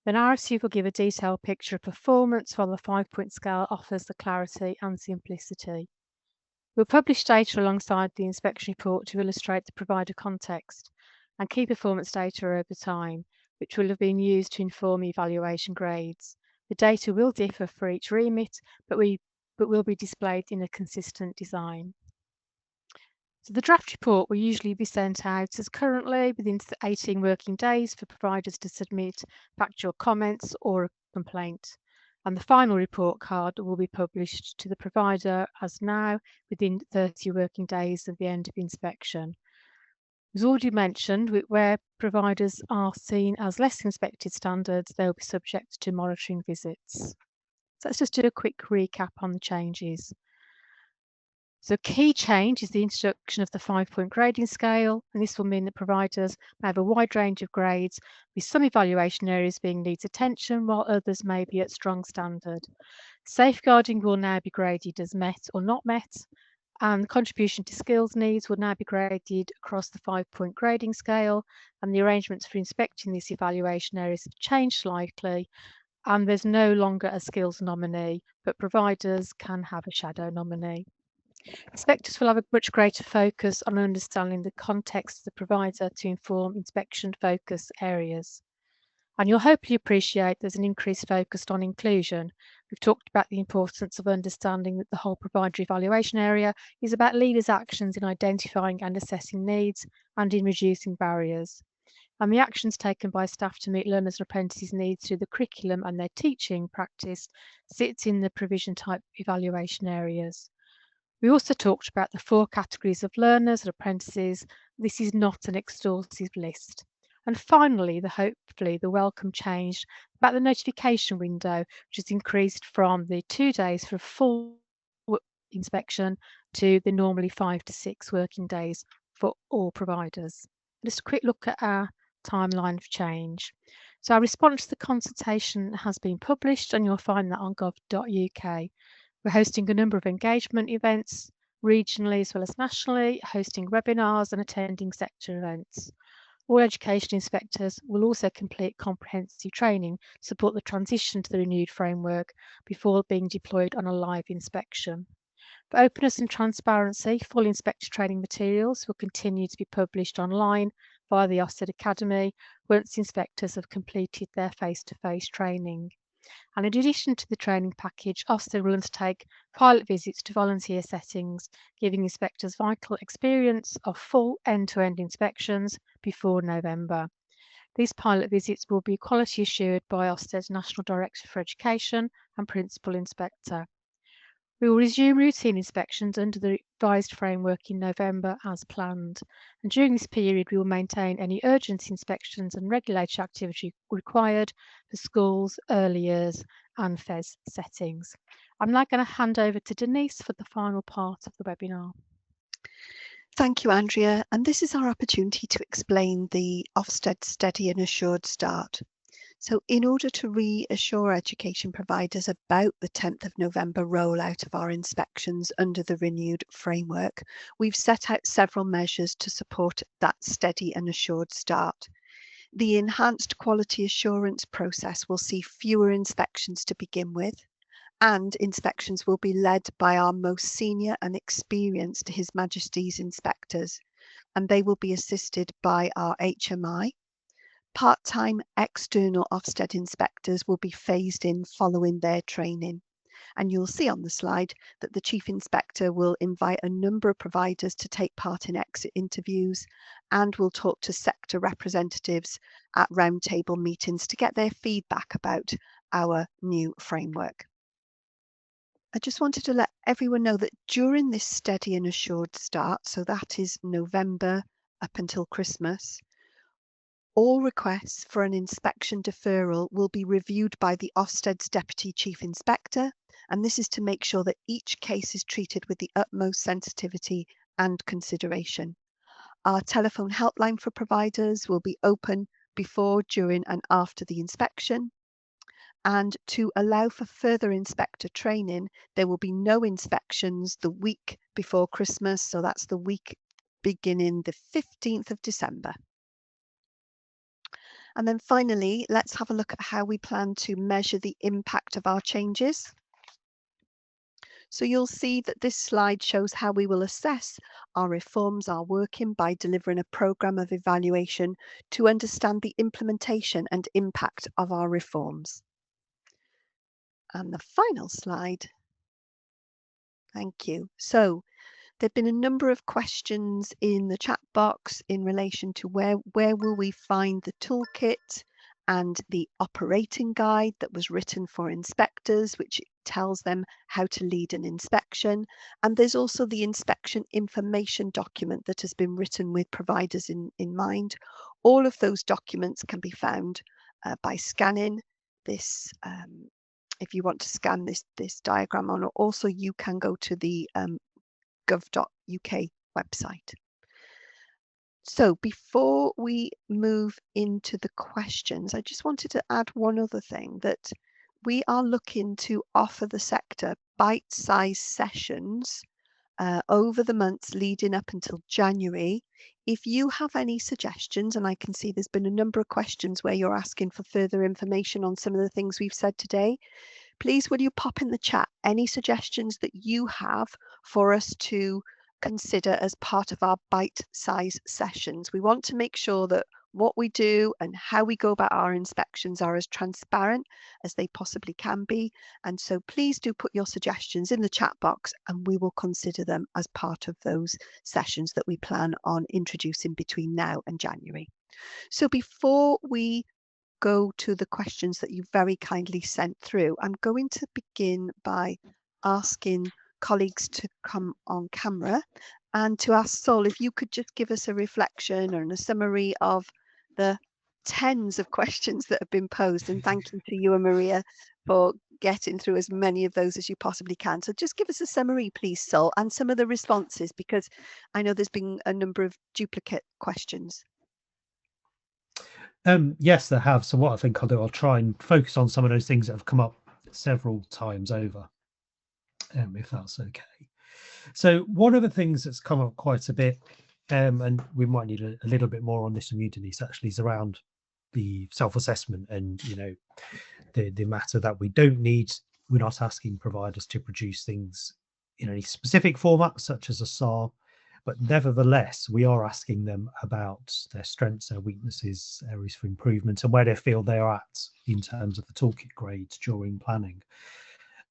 The narrative will give a detailed picture of performance, while the 5-point scale offers the clarity and simplicity. We'll publish data alongside the inspection report to illustrate the provider context and key performance data over time, which will have been used to inform evaluation grades. The data will differ for each remit, but will be displayed in a consistent design. So the draft report will usually be sent out as currently within 18 working days for providers to submit factual comments or a complaint. And the final report card will be published to the provider as now within 30 working days of the end of inspection. As already mentioned, where providers are seen as less inspected standards, they will be subject to monitoring visits. So let's just do a quick recap on the changes. So key change is the introduction of the 5-point grading scale, and this will mean that providers may have a wide range of grades, with some evaluation areas being needs attention, while others may be at strong standard. Safeguarding will now be graded as met or not met, and the contribution to skills needs will now be graded across the 5-point grading scale, and the arrangements for inspecting these evaluation areas have changed slightly, and there's no longer a skills nominee, but providers can have a shadow nominee. Inspectors will have a much greater focus on understanding the context of the provider to inform inspection focus areas. And you'll hopefully appreciate there's an increased focus on inclusion. We've talked about the importance of understanding that the whole provider evaluation area is about leaders' actions in identifying and assessing needs and in reducing barriers. And the actions taken by staff to meet learners and apprentices' needs through the curriculum and their teaching practice sits in the provision type evaluation areas. We also talked about the 4 categories of learners and apprentices. This is not an exhaustive list. And finally, hopefully the welcome change about the notification window, which has increased from the 2 days for a full inspection to the normally 5 to 6 working days for all providers. Just a quick look at our timeline of change. So our response to the consultation has been published, and you'll find that on gov.uk. We're hosting a number of engagement events regionally as well as nationally, hosting webinars and attending sector events. All education inspectors will also complete comprehensive training to support the transition to the renewed framework before being deployed on a live inspection. For openness and transparency, full inspector training materials will continue to be published online via the Ofsted Academy once inspectors have completed their face-to-face training. And in addition to the training package, Ofsted will undertake pilot visits to volunteer settings, giving inspectors vital experience of full end-to-end inspections before November. These pilot visits will be quality assured by Ofsted's National Director for Education and Principal Inspector. We will resume routine inspections under the revised framework in November as planned. And during this period, we will maintain any urgent inspections and regulatory activity required for schools, early years and FES settings. I'm now going to hand over to Denise for the final part of the webinar. Thank you, Andrea. And this is our opportunity to explain the Ofsted Steady and Assured Start. So in order to reassure education providers about the 10th of November rollout of our inspections under the renewed framework, we've set out several measures to support that steady and assured start. The enhanced quality assurance process will see fewer inspections to begin with, and inspections will be led by our most senior and experienced His Majesty's inspectors, and they will be assisted by our HMI. Part-time external Ofsted inspectors will be phased in following their training. And you'll see on the slide that the Chief Inspector will invite a number of providers to take part in exit interviews and will talk to sector representatives at roundtable meetings to get their feedback about our new framework. I just wanted to let everyone know that during this steady and assured start, so that is November up until Christmas, all requests for an inspection deferral will be reviewed by the Ofsted's Deputy Chief Inspector, and this is to make sure that each case is treated with the utmost sensitivity and consideration. Our telephone helpline for providers will be open before, during and after the inspection. And to allow for further inspector training, there will be no inspections the week before Christmas, so that's the week beginning the 15th of December. And then finally, let's have a look at how we plan to measure the impact of our changes. So you'll see that this slide shows how we will assess our reforms are working by delivering a programme of evaluation to understand the implementation and impact of our reforms. And the final slide. Thank you. So there have been a number of questions in the chat box in relation to where will we find the toolkit and the operating guide that was written for inspectors, which tells them how to lead an inspection. And there's also the inspection information document that has been written with providers in mind. All of those documents can be found by scanning this. If you want to scan this diagram on, or also you can go to the gov.uk website. So before we move into the questions, I just wanted to add one other thing, that we are looking to offer the sector bite-sized sessions over the months leading up until January. If you have any suggestions, and I can see there's been a number of questions where you're asking for further information on some of the things we've said today, please will you pop in the chat any suggestions that you have for us to consider as part of our bite-size sessions. We want to make sure that what we do and how we go about our inspections are as transparent as they possibly can be. And so please do put your suggestions in the chat box and we will consider them as part of those sessions that we plan on introducing between now and January. So before we go to the questions that you very kindly sent through, I'm going to begin by asking colleagues to come on camera and to ask Saul if you could just give us a reflection or a summary of the tens of questions that have been posed, and thank you to you and Maria for getting through as many of those as you possibly can. So just give us a summary, please, Saul, and some of the responses, because I know there's been a number of duplicate questions. Yes, there have. So what I think I'll do, I'll try and focus on some of those things that have come up several times over, if that's okay. So one of the things that's come up quite a bit, and we might need a little bit more on this from you, Denise, actually, is around the self-assessment and, you know, the matter that we don't need, we're not asking providers to produce things in any specific format, such as a SAR, but nevertheless, we are asking them about their strengths, their weaknesses, areas for improvement, and where they feel they are at in terms of the toolkit grades during planning.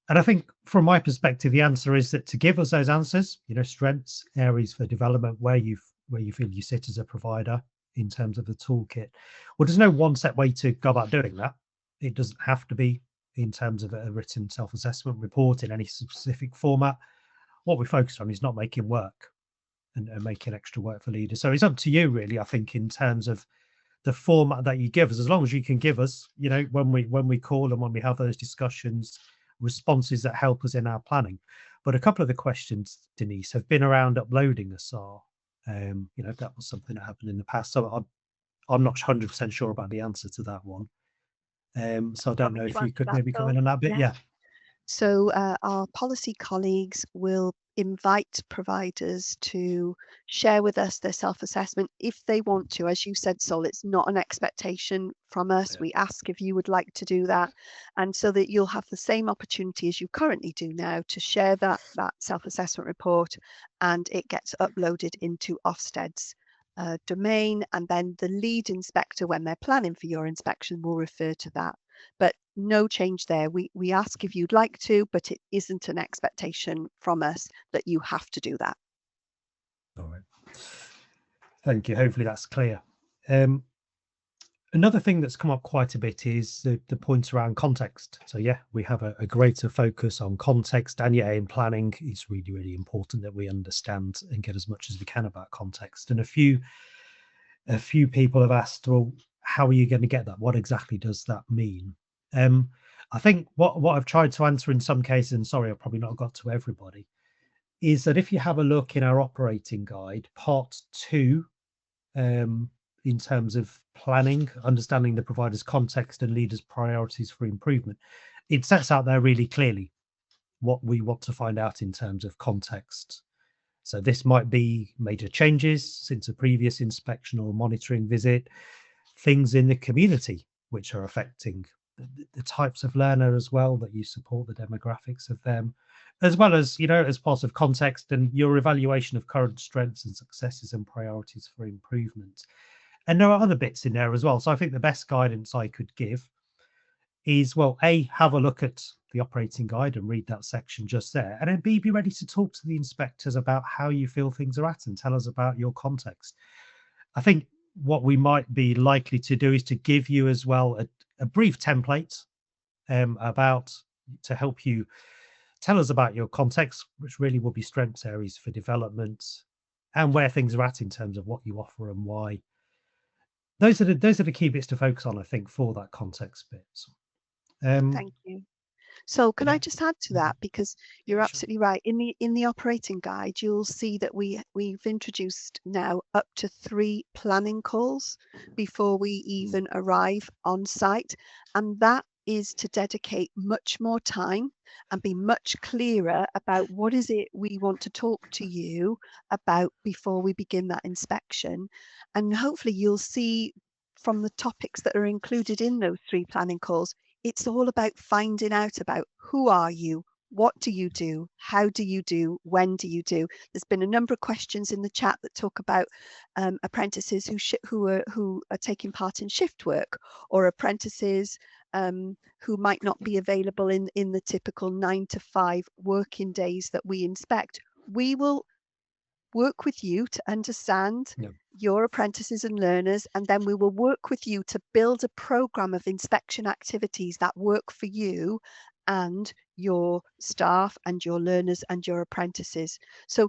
And I think from my perspective, the answer is that to give us those answers, you know, strengths, areas for development, where you feel you sit as a provider in terms of the toolkit. Well, there's no one set way to go about doing that. It doesn't have to be in terms of a written self-assessment report in any specific format. What we focus on is not making work and making extra work for leaders. So it's up to you, really, I think, in terms of the format that you give us, as long as you can give us, you know, when we call and when we have those discussions, responses that help us in our planning. But a couple of the questions, Denise, have been around uploading a SAR. You know, that was something that happened in the past. So I'm not 100% sure about the answer to that one. So I don't know You if you answer could that, maybe come Saul? in on that bit. Yeah. Yeah. So our policy colleagues will invite providers to share with us their self-assessment if they want to. As you said, Saul, it's not an expectation from us. Yeah. We ask if you would like to do that, and so that you'll have the same opportunity as you currently do now to share that self-assessment report, and it gets uploaded into Ofsted's domain, and then the lead inspector, when they're planning for your inspection, will refer to that. But no change there. We ask if you'd like to, but it isn't an expectation from us that you have to do that. All right. Thank you. Hopefully that's clear. Another thing that's come up quite a bit is the points around context. So yeah, we have a greater focus on context, and yeah, in planning, it's really, really important that we understand and get as much as we can about context. And a few people have asked, well, how are you going to get that? What exactly does that mean? I think what I've tried to answer in some cases, and sorry, I've probably not got to everybody, is that if you have a look in our operating guide, part 2, in terms of planning, understanding the provider's context and leaders' priorities for improvement, it sets out there really clearly what we want to find out in terms of context. So this might be major changes since a previous inspection or monitoring visit, things in the community which are affecting the types of learner as well, that you support the demographics of them, as well as, you know, as part of context and your evaluation of current strengths and successes and priorities for improvement. And there are other bits in there as well. So I think the best guidance I could give is, well, A, have a look at the operating guide and read that section just there. And then B, be ready to talk to the inspectors about how you feel things are at and tell us about your context. I think what we might be likely to do is to give you as well a brief template about to help you tell us about your context, which really will be strengths areas for development and where things are at in terms of what you offer and why. Those are the key bits to focus on, I think, for that context bit. Thank you. So can Yeah. I just add to that, because you're Sure. absolutely right. In the operating guide, you'll see that we've introduced now up to 3 planning calls before we even arrive on site, and that is to dedicate much more time and be much clearer about what is it we want to talk to you about before we begin that inspection. And hopefully you'll see from the topics that are included in those 3 planning calls, it's all about finding out about who are you, what do you do, how do you do, when do you do. There's been a number of questions in the chat that talk about apprentices who are taking part in shift work, or apprentices who might not be available in the typical 9 to 5 working days that we inspect. We will work with you to understand your apprentices and learners, and then we will work with you to build a program of inspection activities that work for you and your staff and your learners and your apprentices. So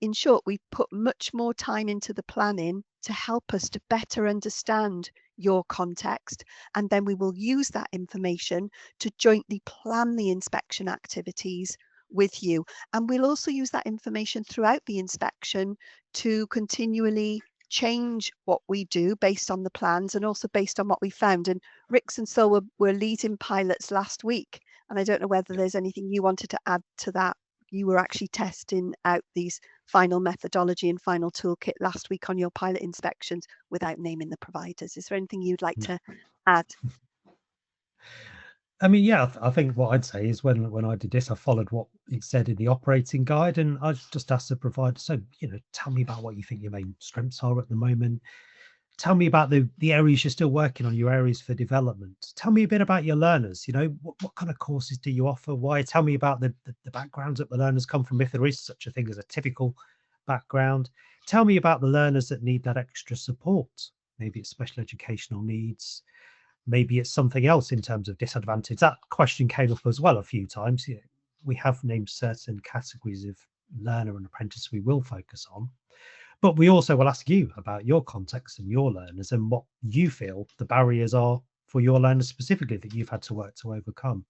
in short, we've put much more time into the planning to help us to better understand your context, and then we will use that information to jointly plan the inspection activities with you. And we'll also use that information throughout the inspection to continually change what we do based on the plans and also based on what we found. And Rix and Saul were leading pilots last week, and I don't know whether there's anything you wanted to add to that. You were actually testing out these final methodology and final toolkit last week on your pilot inspections without naming the providers. Is there anything you'd like to add? I mean, yeah, I think what I'd say is when I did this, I followed what it said in the operating guide, and I just asked the provider, so, you know, tell me about what you think your main strengths are at the moment. Tell me about the areas you're still working on, your areas for development. Tell me a bit about your learners. You know, what kind of courses do you offer? Why? Tell me about the backgrounds that the learners come from, if there is such a thing as a typical background. Tell me about the learners that need that extra support. Maybe it's special educational needs. Maybe it's something else in terms of disadvantage. That question came up as well a few times. You know, we have named certain categories of learner and apprentice we will focus on, but we also will ask you about your context and your learners and what you feel the barriers are for your learners specifically that you've had to work to overcome.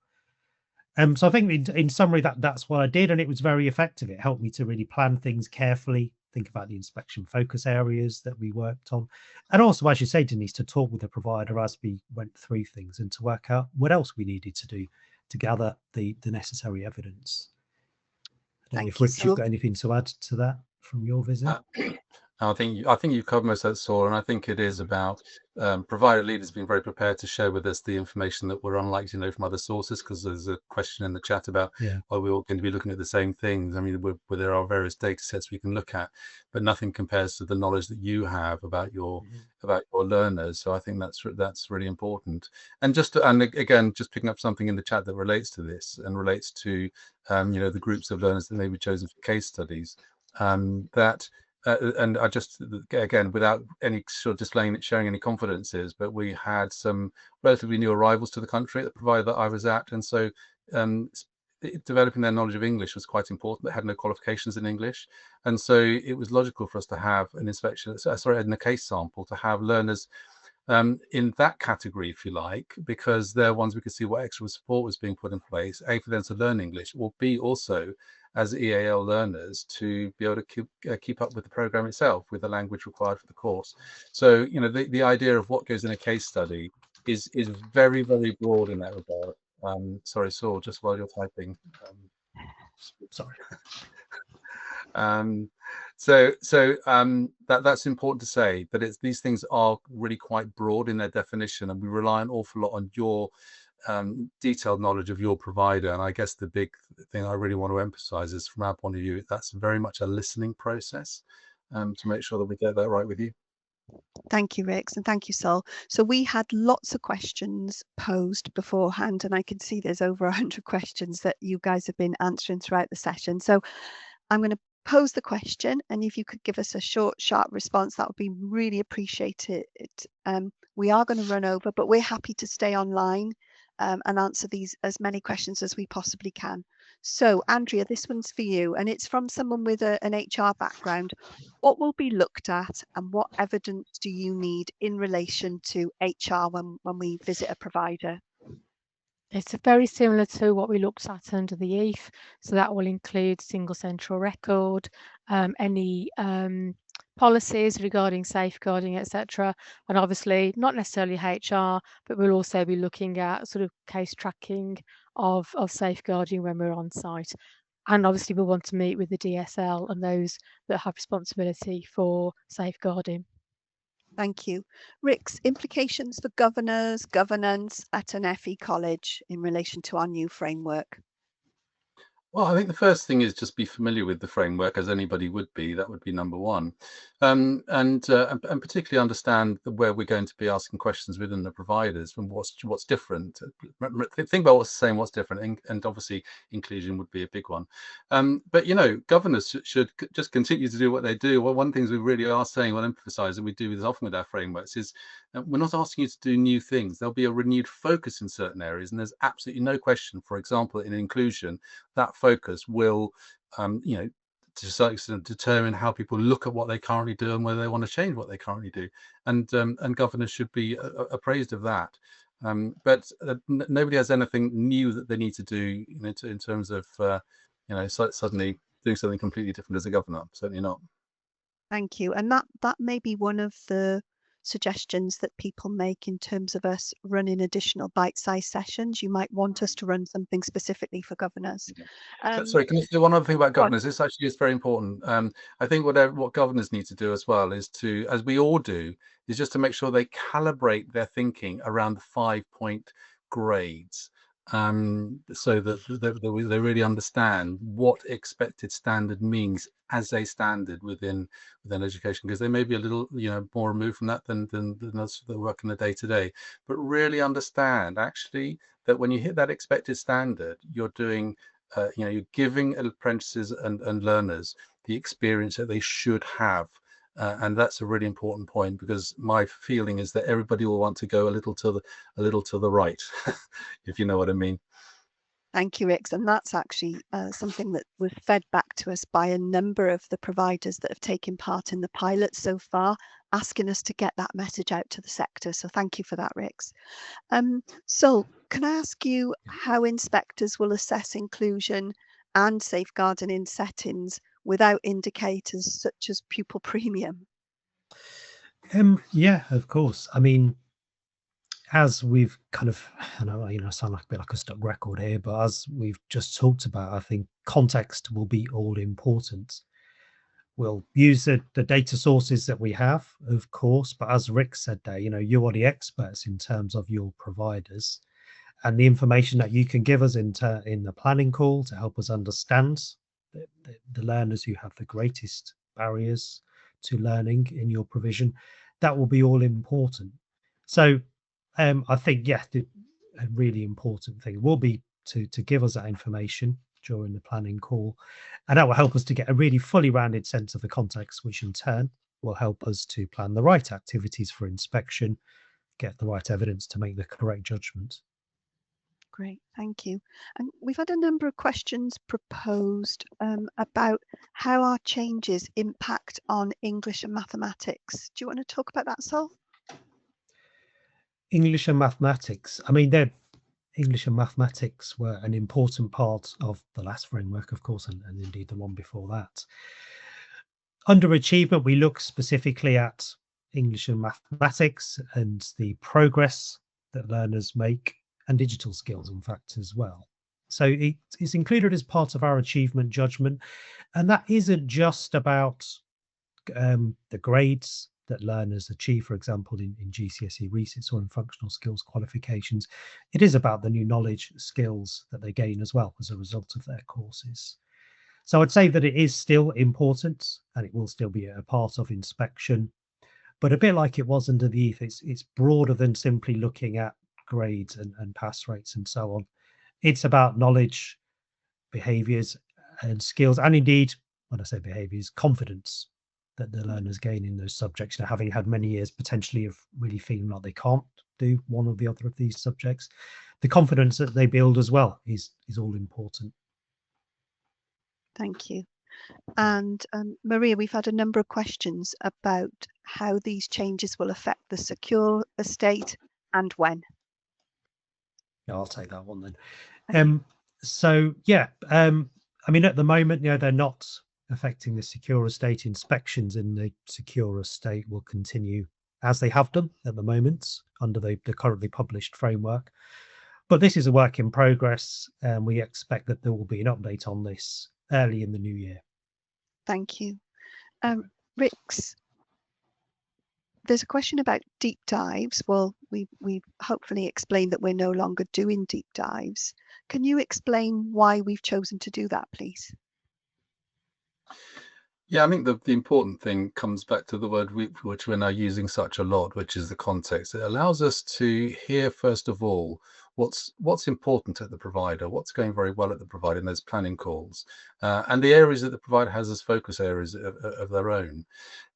So I think in summary, that's what I did, and it was very effective. It helped me to really plan things carefully think about the inspection focus areas that we worked on. And also, as you say, Denise, to talk with the provider as we went through things and to work out what else we needed to do to gather the necessary evidence. I don't know if Rich, you've got anything to add to that from your visit? I think you've covered most of that, Saul, and I think it is about provider leaders being very prepared to share with us the information that we're unlikely to know from other sources, because there's a question in the chat about are we all going to be looking at the same things. I mean, there are various data sets we can look at, but nothing compares to the knowledge that you have about your learners. So I think that's really important. And again, just picking up something in the chat that relates to this and relates to the groups of learners that may be chosen for case studies, and I just, again, without any sort of sharing any confidences, but we had some relatively new arrivals to the country at the provider that I was at, and so developing their knowledge of English was quite important. They had no qualifications in English, and so it was logical for us to have an inspection, in a case sample, to have learners in that category, if you like, because they're ones we could see what extra support was being put in place, A, for them to learn English, or B, also as EAL learners to be able to keep up with the program itself, with the language required for the course. So, the idea of what goes in a case study is very, very broad in that regard. Sorry, Saul, just while you're typing. Sorry. That's important to say, that these things are really quite broad in their definition, and we rely an awful lot on your detailed knowledge of your provider. And I guess the big thing I really want to emphasize is, from our point of view, that's very much a listening process to make sure that we get that right with you. Thank you, Rix, and thank you, Saul. So we had lots of questions posed beforehand, and I can see there's over 100 questions that you guys have been answering throughout the session. So I'm going to pose the question, and if you could give us a short, sharp response, that would be really appreciated. We are going to run over, but we're happy to stay online and answer as many questions as we possibly can. So, Andrea, this one's for you, and it's from someone with an HR background. What will be looked at, and what evidence do you need in relation to HR when we visit a provider? It's very similar to what we looked at under the EPYP. So that will include single central record, any policies regarding safeguarding, etc. And obviously not necessarily HR, but we'll also be looking at sort of case tracking of safeguarding when we're on site. And obviously we'll want to meet with the DSL and those that have responsibility for safeguarding. Thank you. Rix, implications for governance at an FE college in relation to our new framework? Well, I think the first thing is just be familiar with the framework, as anybody would be. That would be number one, and particularly understand where we're going to be asking questions within the providers and what's different. Think about what's the same, what's different, and obviously inclusion would be a big one. But governors should just continue to do what they do. Well, one of the things we really are saying, we'll emphasise, and we do this often with our frameworks, is we're not asking you to do new things. There'll be a renewed focus in certain areas, and there's absolutely no question, for example, in inclusion, that focus will, to some extent, determine how people look at what they currently do and whether they want to change what they currently do. And governors should be appraised of that. But nobody has anything new that they need to do, in terms of, suddenly doing something completely different as a governor. Certainly not. Thank you. And that may be one of the suggestions that people make in terms of us running additional bite-sized sessions. You might want us to run something specifically for governors. Sorry, can I do one other thing about governors? This actually is very important. I think what governors need to do as well is to, as we all do, is just to make sure they calibrate their thinking around the 5-point grades. So that they really understand what expected standard means as a standard within education, because they may be a little more removed from that than us that work in the day-to-day, but really understand actually that when you hit that expected standard, you're doing you're giving apprentices and learners the experience that they should have. And that's a really important point, because my feeling is that everybody will want to go a little to the right, if you know what I mean. Thank you, Rix. And that's actually something that was fed back to us by a number of the providers that have taken part in the pilot so far, asking us to get that message out to the sector. So thank you for that, Rix. So can I ask you how inspectors will assess inclusion and safeguarding in settings without indicators such as pupil premium? Yeah, of course. I mean, as we've kind of, I know, I sound like a bit like a stuck record here, but as we've just talked about, I think context will be all important. We'll use the data sources that we have, of course, but as Rick said there, you are the experts in terms of your providers, and the information that you can give us in the planning call to help us understand the learners who have the greatest barriers to learning in your provision, that will be all important. So I think, a really important thing will be to give us that information during the planning call, and that will help us to get a really fully rounded sense of the context, which in turn will help us to plan the right activities for inspection, get the right evidence to make the correct judgment. Great, thank you. And we've had a number of questions proposed about how our changes impact on English and mathematics. Do you want to talk about that, Saul? English and mathematics. I mean, English and mathematics were an important part of the last framework, of course, and indeed the one before that. Under achievement, we look specifically at English and mathematics and the progress that learners make, and digital skills, in fact, as well. So it's included as part of our achievement judgment, and that isn't just about the grades that learners achieve, for example, in GCSE resits or in functional skills qualifications. It is about the new knowledge, skills that they gain as well as a result of their courses. So I'd say that it is still important, and it will still be a part of inspection, but a bit like it was under the EPYP, it's broader than simply looking at grades and pass rates and so on. It's about knowledge, behaviours and skills, and indeed, when I say behaviours, confidence that the learners gain in those subjects. Having had many years potentially of really feeling like they can't do one or the other of these subjects, the confidence that they build as well is all important. Thank you. And Maria, we've had a number of questions about how these changes will affect the secure estate and when. Yeah, I'll take that one then. So yeah, I mean, at the moment, they're not affecting the secure estate. Inspections in the secure estate will continue as they have done at the moment under the currently published framework. But this is a work in progress, and we expect that there will be an update on this early in the new year. Thank you. Rix, there's a question about deep dives. Well, we've hopefully explained that we're no longer doing deep dives. Can you explain why we've chosen to do that, please? Yeah, I think the important thing comes back to the word which we're now using such a lot, which is the context. It allows us to hear, first of all, what's important at the provider, what's going very well at the provider in those planning calls, and the areas that the provider has as focus areas of their own.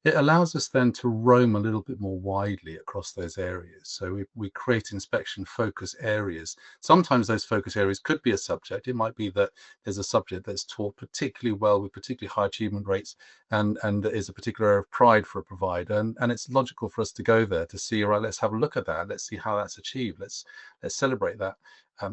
It allows us then to roam a little bit more widely across those areas. So we create inspection focus areas. Sometimes those focus areas could be a subject. It might be that there's a subject that's taught particularly well with particularly high achievement rates and is a particular area of pride for a provider. And it's logical for us to go there to see, all right, let's have a look at that. Let's see how that's achieved. Let's celebrate that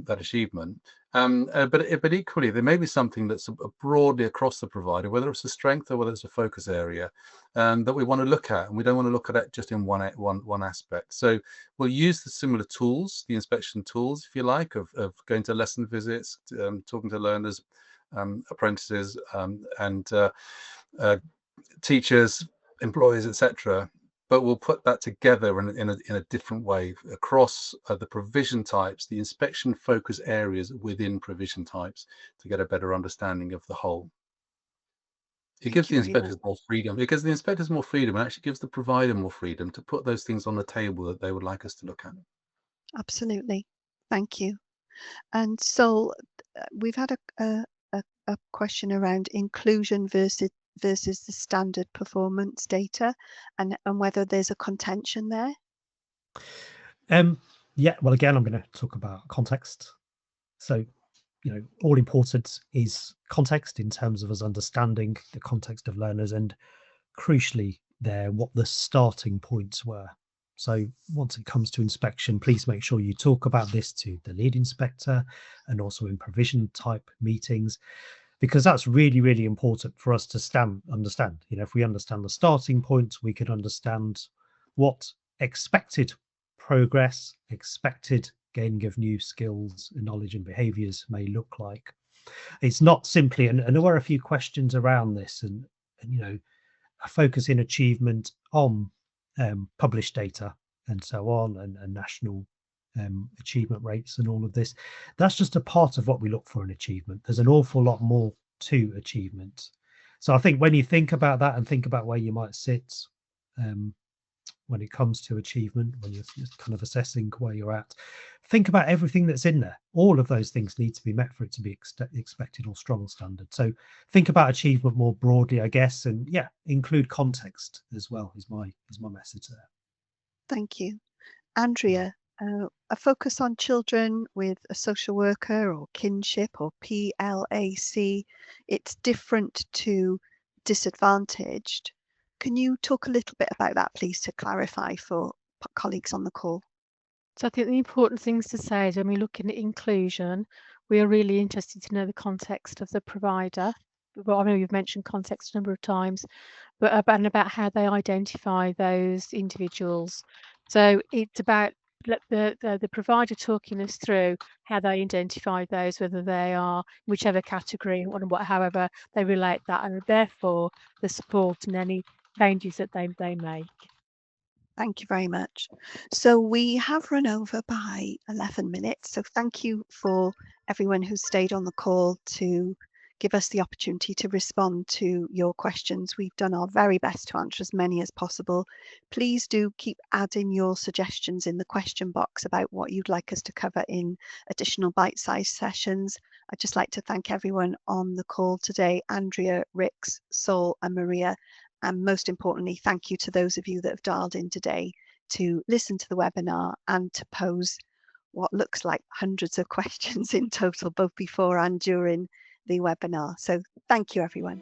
achievement. But equally, there may be something that's broadly across the provider, whether it's a strength or whether it's a focus area, that we want to look at, and we don't want to look at it just in one aspect. So we'll use the similar tools, the inspection tools, if you like, of going to lesson visits, talking to learners, apprentices, and teachers, employees, etc. But we'll put that together in a different way across the provision types, the inspection focus areas within provision types, to get a better understanding of the whole. It gives the inspectors more freedom, because the inspectors more freedom and actually gives the provider more freedom to put those things on the table that they would like us to look at. Absolutely. Thank you. And so we've had a question around inclusion versus the standard performance data, and whether there's a contention there. Yeah, well, again, I'm going to talk about context. So, all important is context in terms of us understanding the context of learners, and crucially there, what the starting points were. So once it comes to inspection, please make sure you talk about this to the lead inspector and also in provision type meetings, because that's really, really important for us to understand. You know, if we understand the starting point, we can understand what expected progress, expected gaining of new skills and knowledge and behaviors may look like. It's not simply, and there were a few questions around this, and you know, a focus in achievement on published data and so on, and national achievement rates and all of this. That's just a part of what we look for in achievement. There's an awful lot more to achievement. So I think when you think about that and think about where you might sit when it comes to achievement, when you're kind of assessing where you're at, think about everything that's in there. All of those things need to be met for it to be expected or strong standard. So think about achievement more broadly, I guess, and yeah, include context as well is my message there. Thank you. Andrea, a focus on children with a social worker or kinship or PLAC, it's different to disadvantaged. Can you talk a little bit about that, please, to clarify for colleagues on the call? So I think the important things to say is when we're looking at inclusion, we are really interested to know the context of the provider. Well, I know you've mentioned context a number of times, but about how they identify those individuals. So it's about the provider talking us through how they identify those, whether they are whichever category, however they relate that, and therefore the support and any changes that they make. Thank you very much. So we have run over by 11 minutes. So thank you for everyone who stayed on the call to give us the opportunity to respond to your questions. We've done our very best to answer as many as possible. Please do keep adding your suggestions in the question box about what you'd like us to cover in additional bite-sized sessions. I'd just like to thank everyone on the call today, Andrea, Rix, Saul and Maria. And most importantly, thank you to those of you that have dialed in today to listen to the webinar and to pose what looks like hundreds of questions in total, both before and during the webinar. So thank you, everyone.